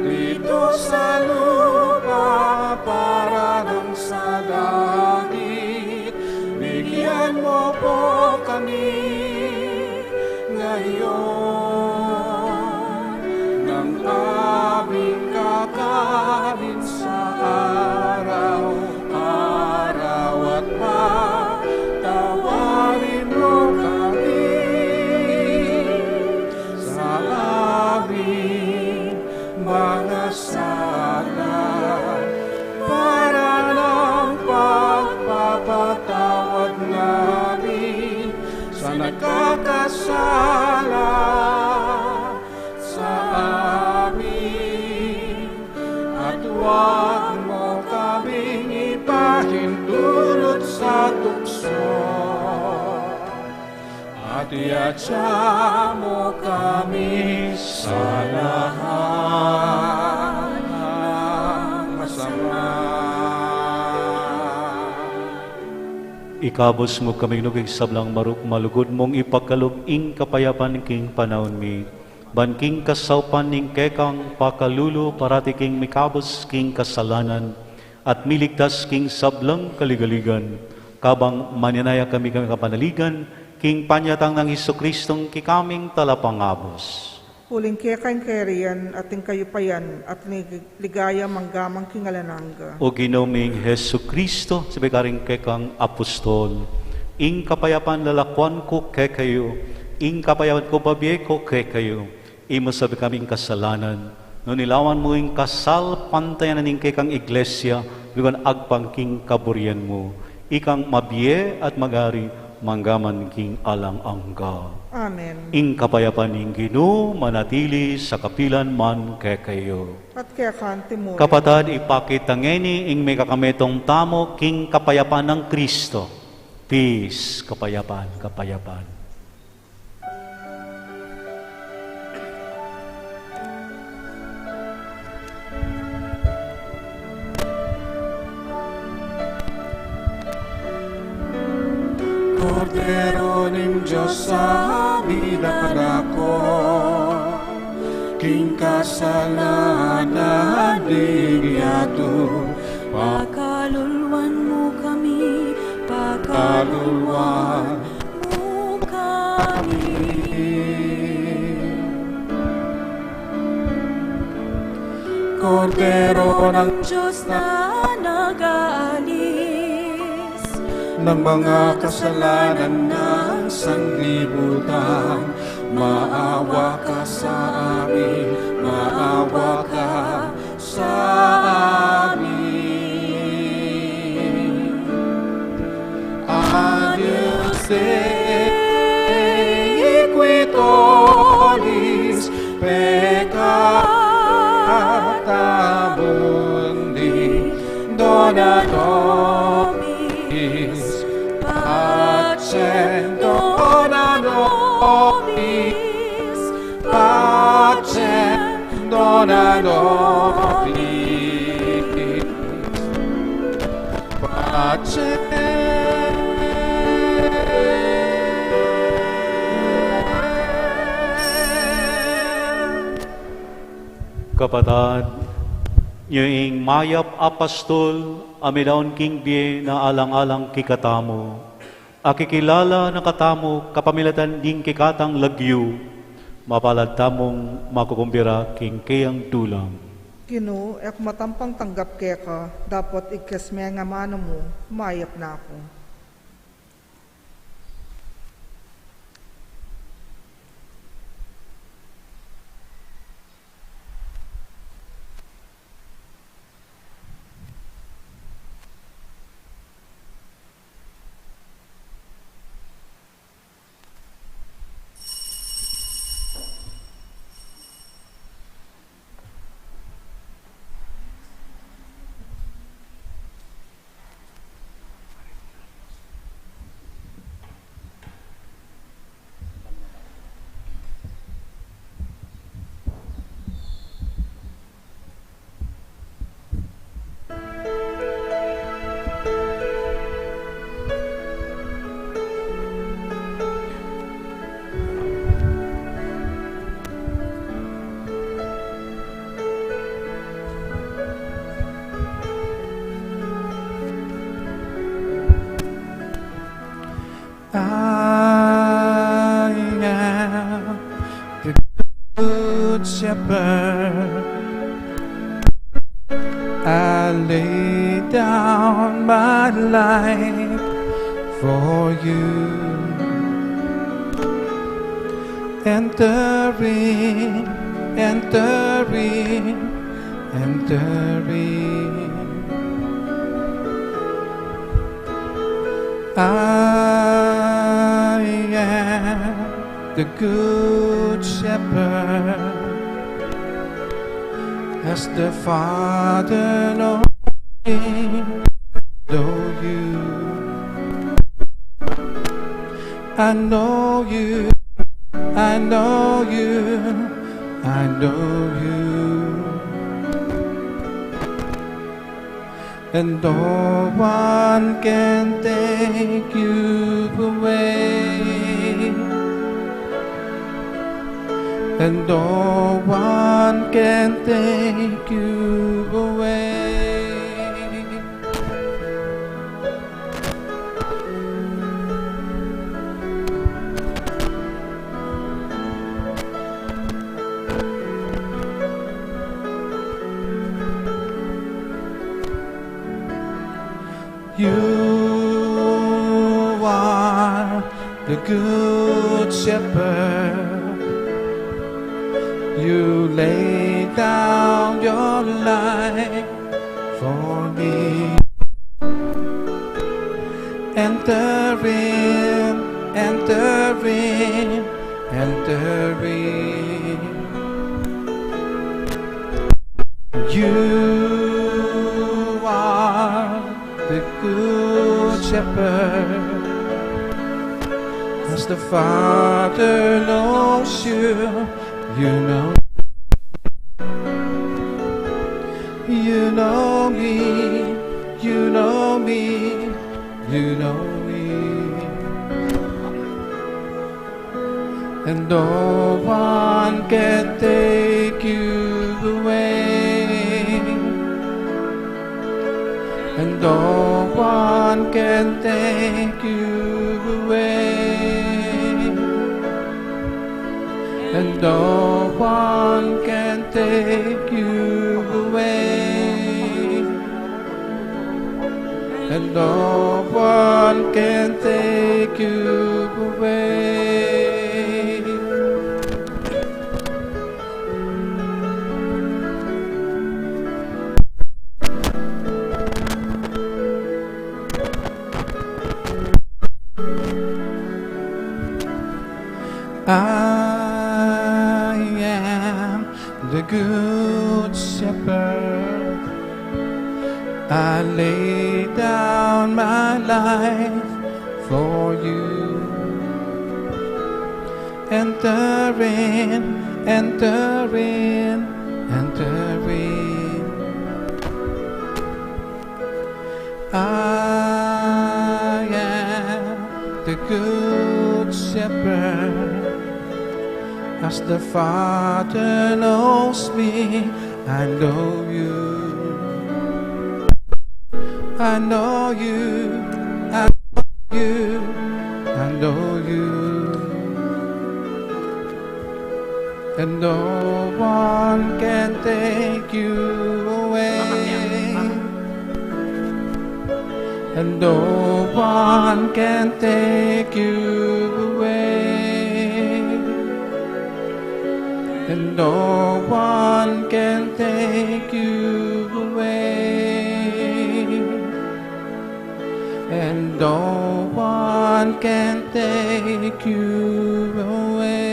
dito sa lupa para ng sa langit. Bigyan mo po kami ngayon ng aming kakanin sa araw-araw, at patawarin mo kami sa aming mga sala, para ng pagpapatawad namin sa nagkakasala sa amin, at huwag mo kaming ipahintulot sa tukso, at iatsa mo kami sa lahat ng masama. Ikabos mo kami nuging sablang maruk malugod mong ipagkalob ing kapayapan king panahon mi. Ban king kasaupan ning kekang pakalulo parati king mikabos king kasalanan, at miligtas king sablang kaligaligan. Kabang maninaya kami kapanaligan, king panyatang ng Hesukristong kikaming talapangabos. Huling kekain kerian ating kayupayan at ligaya manggamang kingalananga. O ginoming Hesukristo, sabi karing kekang apostol, ing kapayapan lalakwan ko kekayo, ing kapayapan ko babiye ko kekayo, imo sabi kaming kasalanan, no nilawan mo ing kasal pantayan ning kekang iglesia, lugan agpang king kaburian mo, ikang mabiye at magari, manggaman king alang angga. Amen. Ing kapayapan ning Ginoo manatili sa kapilan man kekayo. At kaya kanti mo. Kapatad, ipakitangeni ing may kakametong tamo king kapayapan ng Kristo. Peace, kapayapan, kapayapan. Kordero ning Diyos sa bidako, king kasalanan digyato, Pakaluluan mo kami, pakaluluan mo kami. Kordero ng Diyos na nag-aalis ng mga kasalanan ng sanglibutan, maawa ka sa amin, maawa ka sa amin. Agnus Dei qui tollis peccata mundi, dona nobis pacem, dona nobis pacem, dona nobis pacem. Kapatad, yung mayap apostol, amidaon king bie na alang-alang kikatamo. Akikilala na katamo, kapamilatan ding kikatang lagyu, mapalad tamong makukumbira king kayang dulang. Gino, ek matampang tanggap kaya ka, dapat ikasme nga mano mo, mayap na ako. I am the good shepherd. I lay down my life for you. Enter in, enter in, enter in. I am the good shepherd, as the Father knows me, know you. I know you, I know you, I know you. And no one can take you away, and no one can take you away. You are the good shepherd. You lay down your life for me. Enter in, enter in, enter in. You are the good shepherd, as the Father knows you, you know. You know me, you know me, you know me. and no one can take you away, and no one can take you away, and no one can take you away, and no one can take you away. I am the good shepherd. I lay down my life for you. Enter in, enter in, enter in. I am the good shepherd. As the Father knows me, I know you. I know you, I know you, I know you. And no one can take you away, and no one can take you away, and no one can take you away, and no one can take you away.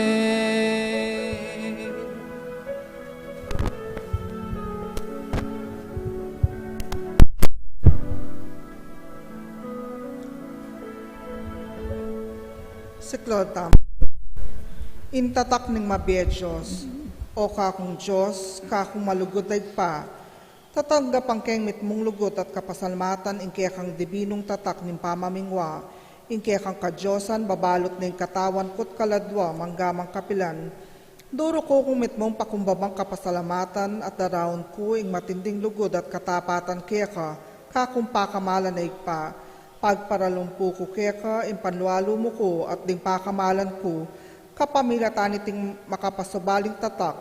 Siklota. Intatak ning mabiyediyos, o kakong Diyos, kakong malugod ay pa, tatanggap ang keng mitmong lugot at kapasalmatan in kaya kang dibinong tatak ning pamamingwa, in kaya kang kadyosan, babalot ning katawan ko't kaladwa, manggamang kapilan. Duro ko kung mitmong pakumbabang kapasalamatan at daraon ko ing matinding lugod at katapatan kaya ka, kakong pakamalan ay pa, pagparalumpo ko kaya ka, in panlualo mo ko at ding pakamalan ko, kapamilatan iting makapasubaling tatak,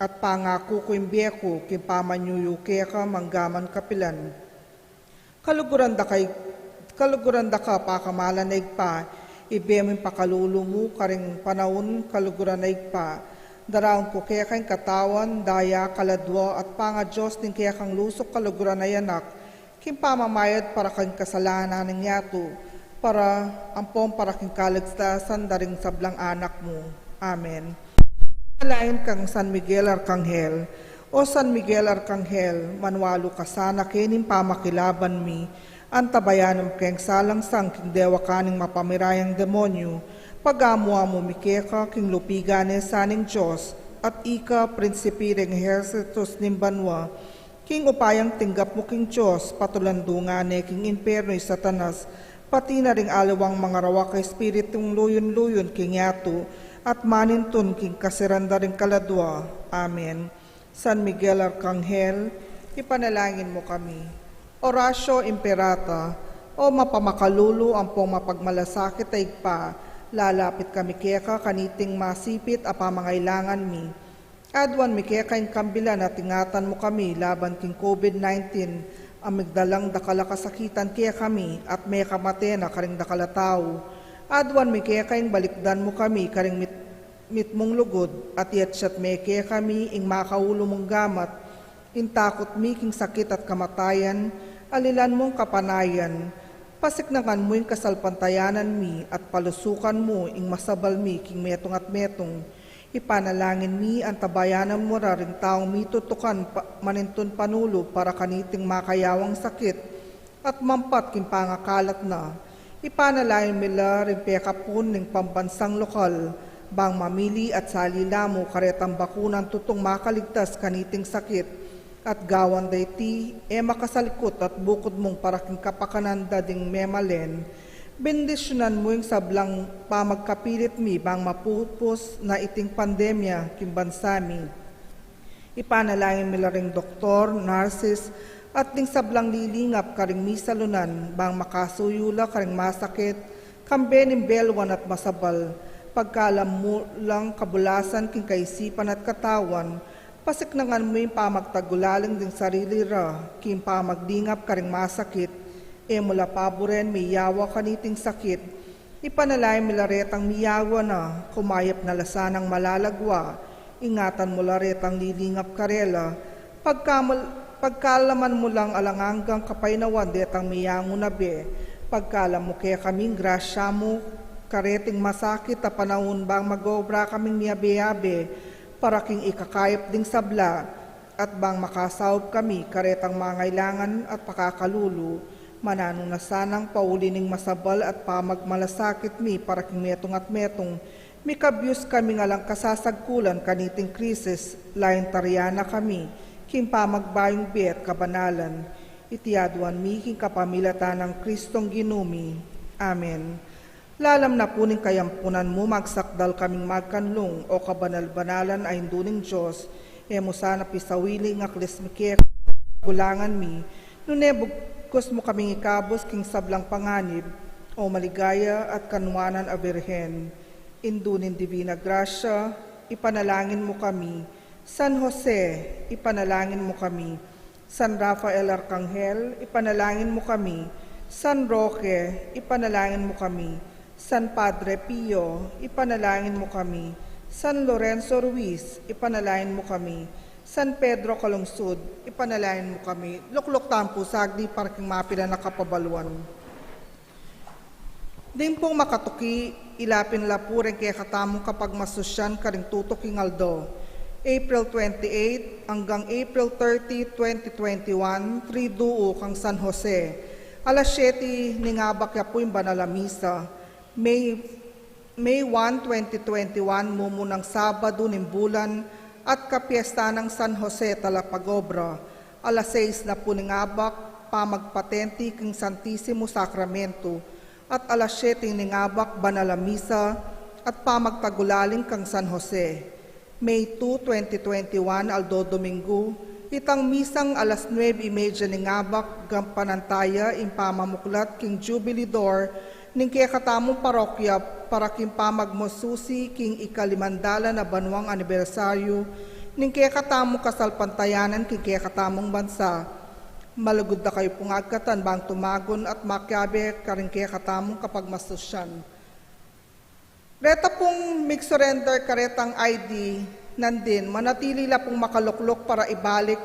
at pangako ko imbiye ko, kimpamanyuyo kaya ka manggaman kapilan. Kaluguran da ka pakamalan na igpa, ibiyaming pakalulo mo, karing panahon kaluguran na igpa, daraon ko kaya kang katawan, daya, kaladwa, at panga Diyos din kaya kang lusok kaluguran na yanak, kimpamamayad para kang kasalanan ng yato, para ampong para king kalagstasan daring sablang anak mo. Amen. Alain kang San Miguel Arcangel, o San Miguel Arcangel, manwalo ka sana kining pamakilaban mi, antabayanam keng salang sang king dewa kaning mapamirayang demonyo, pag-amua mo mikeka king lupigane saning Diyos, at ika prinsipireng ejercitos ning banwa, king upayang tinggap mo king Diyos, patulandungane king imperno'y satanas, pati na ring alawang mga rawa ka espiritong luyon-luyon king yato, at manintun king kasiranda ring kaladwa. Amen. San Miguel Arcangel, ipanalangin mo kami. Orasyo Imperata, o mapamakalulo ang pong mapagmalasakit ay pa, lalapit kami kaya kaniting masipit a pamangailangan mi. Adwan mi kaya kain kambilan at ingatan mo kami laban king COVID-19, amigdalang dakala kasakitan kaya kami at may kamate na karing dakala tao. Adwan may kaya kaing balikdan mo kami karing mitmong lugod at yetsyat may kaya kami ing makaulo mong gamat, intakot mi king sakit at kamatayan, alilan mong kapanayan, pasiknakan mo ing kasalpantayanan mi at palusukan mo ing masabal mi king metong at metong. Ipanalangin mi ang tabayanan mo rin taong mitutukan manintun panulo para kaniting makayawang sakit at mampat king pangakalat na. Ipanalangin mila rin pekapun ng pambansang lokal bang mamili at salila mo karetang bakunan tutong makaligtas kaniting sakit at gawan dayti makasalikot at bukod mong paraking kapakanan dading memalen Bendisyonan mo yung sablang pamagkapilit mi bang mapupos na iting pandemya kimbansami. Ipanalangin mi ring doktor, nurses, at ding sablang lilingap karing misalunan bang makasuyula karing masakit, kambening belwan at masabal, pagkalam mo lang kabulasan king kaisipan at katawan, pasiknangan mo yung pamagtagulaling ding sarili ra, king pamagdingap karing masakit, mula paboren may yawa kaniting sakit, ipanalay milaretang miyawa na, kumayap na lasanang malalagwa, ingatan mo laretang lilingap karela, pagkalaman mo lang alanganggang kapainawan detang miyango na be, pagkalam mo kaya kaming grasya mo, kareting masakit a panahon bang magobra kaming miyabe-yabe, para king ikakayap ding sabla, at bang makasawb kami karetang mangailangan at pakakalulu, mananong na sanang paulining masabal at pamagmalasakit mi para king metong at metong, mi kabyus kami nga lang kasasagkulan kaniting krisis, lain taryana kami, king pamagbayong bet kabanalan, itiaduan mi king kapamilatan ng Kristong ginumi. Amen. Lalam na puning kayampunan mo, magsakdal kaming magkanlong o kabanal-banalan ay hinduning Diyos, mo sana pisawili nga klismike kulangan mi, nunebog kus mo kaming ikabos king sablang panganib, o maligaya at kanwanan a Birhen. Indunin Divina Gracia, ipanalangin mo kami. San Jose, ipanalangin mo kami. San Rafael Arcangel, ipanalangin mo kami. San Roque, ipanalangin mo kami. San Padre Pio, ipanalangin mo kami. San Lorenzo Ruiz, ipanalangin mo kami. San Pedro Calungsod, ipanalangin mo kami. Luklok tampo sagdi parking mapila na kapabaluan. Din pong makatuki, ilapin lapuren kaya katamong kapag masusyan karing tutok ingaldo. April 28 hanggang April 30, 2021, 3 duo kang San Jose. Alas 7 ningabak ya po yung banalamisa. May 1, 2021, mumunang Sabado ng bulan, at kapiesta ng San Jose Talapagobra, alas 6 na puningabak, pamagpatenti king Santissimo Sacramento, at alas 7 ningabak Banalamisa, at pamagtagulaling kang San Jose. May 2, 2021, Aldo Domingo, itang misang alas 9:30 ningabak, gampanantaya, impamamuklat king Jubilee Door, ning kaya katamong parokya, para king pamagmosusi king ikalimandala na banwang anibersaryo, ning kaya katamong kasalpantayanan king kaya katamong bansa. Malugod na kayo pong agkatan bang tumagon at makyabe karing kaya katamong kapag masusyan. Reta pong mig-surrender karetang ID nandin, manatili la pong makaluklok para ibalik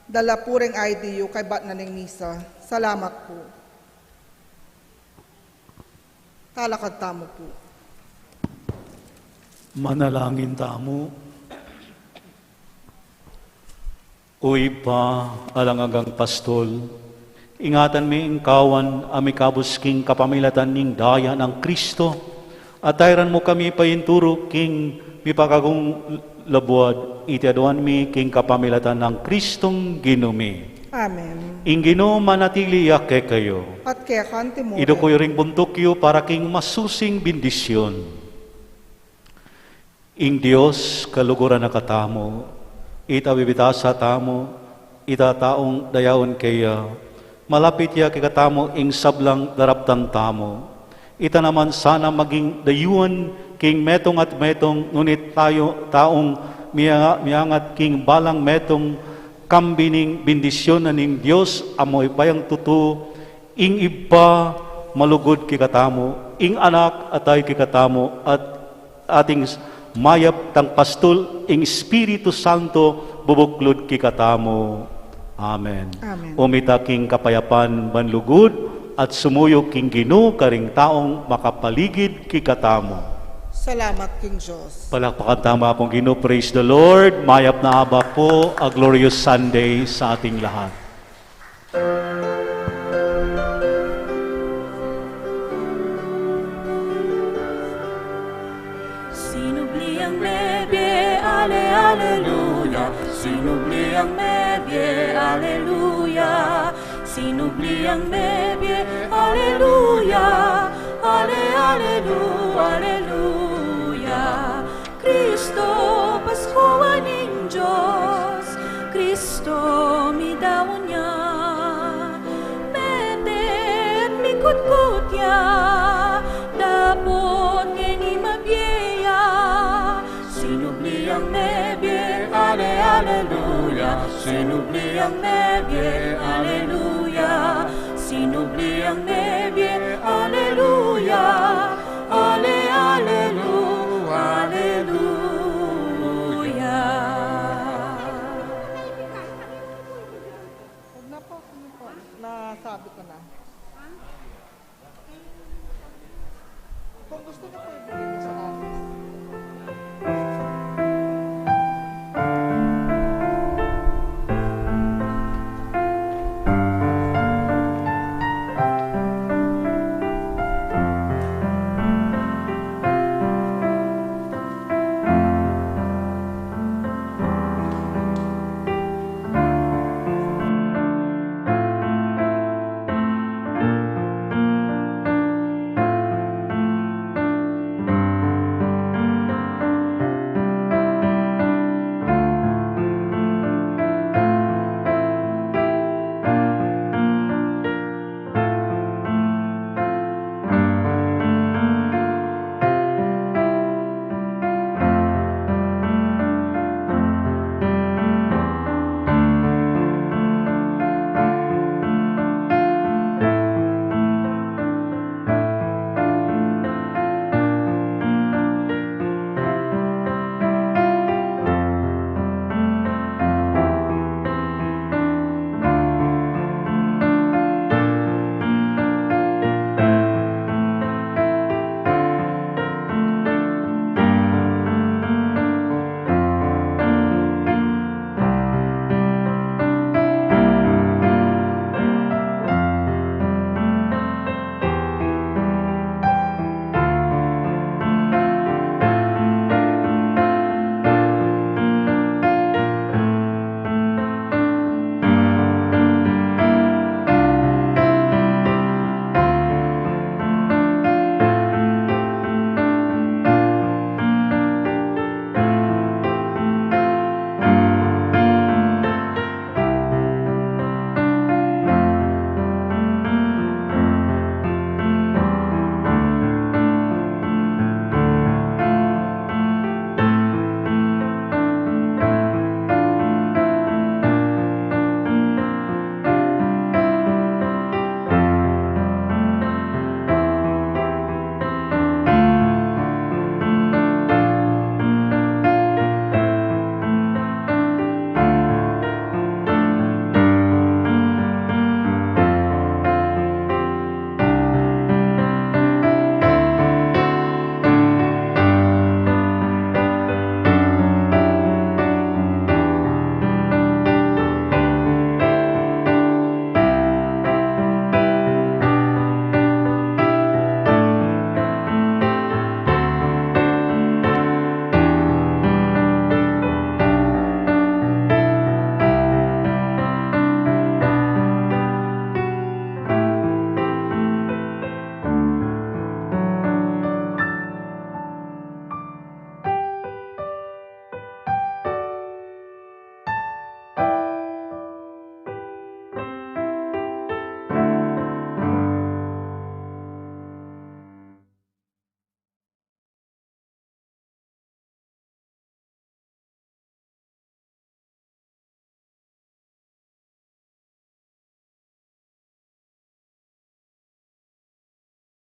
dala puring IDU kay bat na ning misa. Salamat po. Talakad tamo po. Manalangin tamo. Uy pa, alangagang pastol, ingatan mi ingkawan amikabos king kapamilatan ning daya ng Kristo, at ayran mo kami payinturo king mipakagong labuad, itiaduan mi king kapamilatan ng Kristong ginumi. Amen. Ingino manatili yake kayo. At kaya kanti mo. Ido ko ring buntukyo para king masusing bendisyon. Ing Dios kaluguran na katamo, itawibita sa tamo, itataong dayaon kaya, malapit ya kikatamo ing sablang daraptan tamo. Ita naman sana maging dayuan king metong at metong, ngunit tayo taong miangat king balang metong kambining bendisyon na ning Diyos, amoy payang tutu, ing iba malugod kikatamo, ing anak atay kikatamo, at ating mayap tang pastol, ing Espiritu Santo bubuklod kikatamo. Amen. Amen. Umita king kapayapan banlugod, at sumuyo king Ginoo karing taong makapaligid kikatamo. Salamat King Diyos. Palakpakan tama pong Ginoo. Praise the Lord. Mayap na haba po, a glorious Sunday sa ating lahat. Sinubli ang bebe, ale, aleluya. Sinubli ang bebe, aleluya. sinubli ang bebye, Alleluia, Alleluia, Alleluia. Cristo, Paskuhan ng Diyos, Cristo, midawon niya, medet, mikot-kot niya, dapot ngeni mabyeya, sinubli ang bebye, Alleluia, sinubli ang bebye, Alleluia, sinubli ang bebye, Alleluia, Alleluia, Alleluia. Huwag na po, nasabi ko na. Kung gusto niyo po ibigay.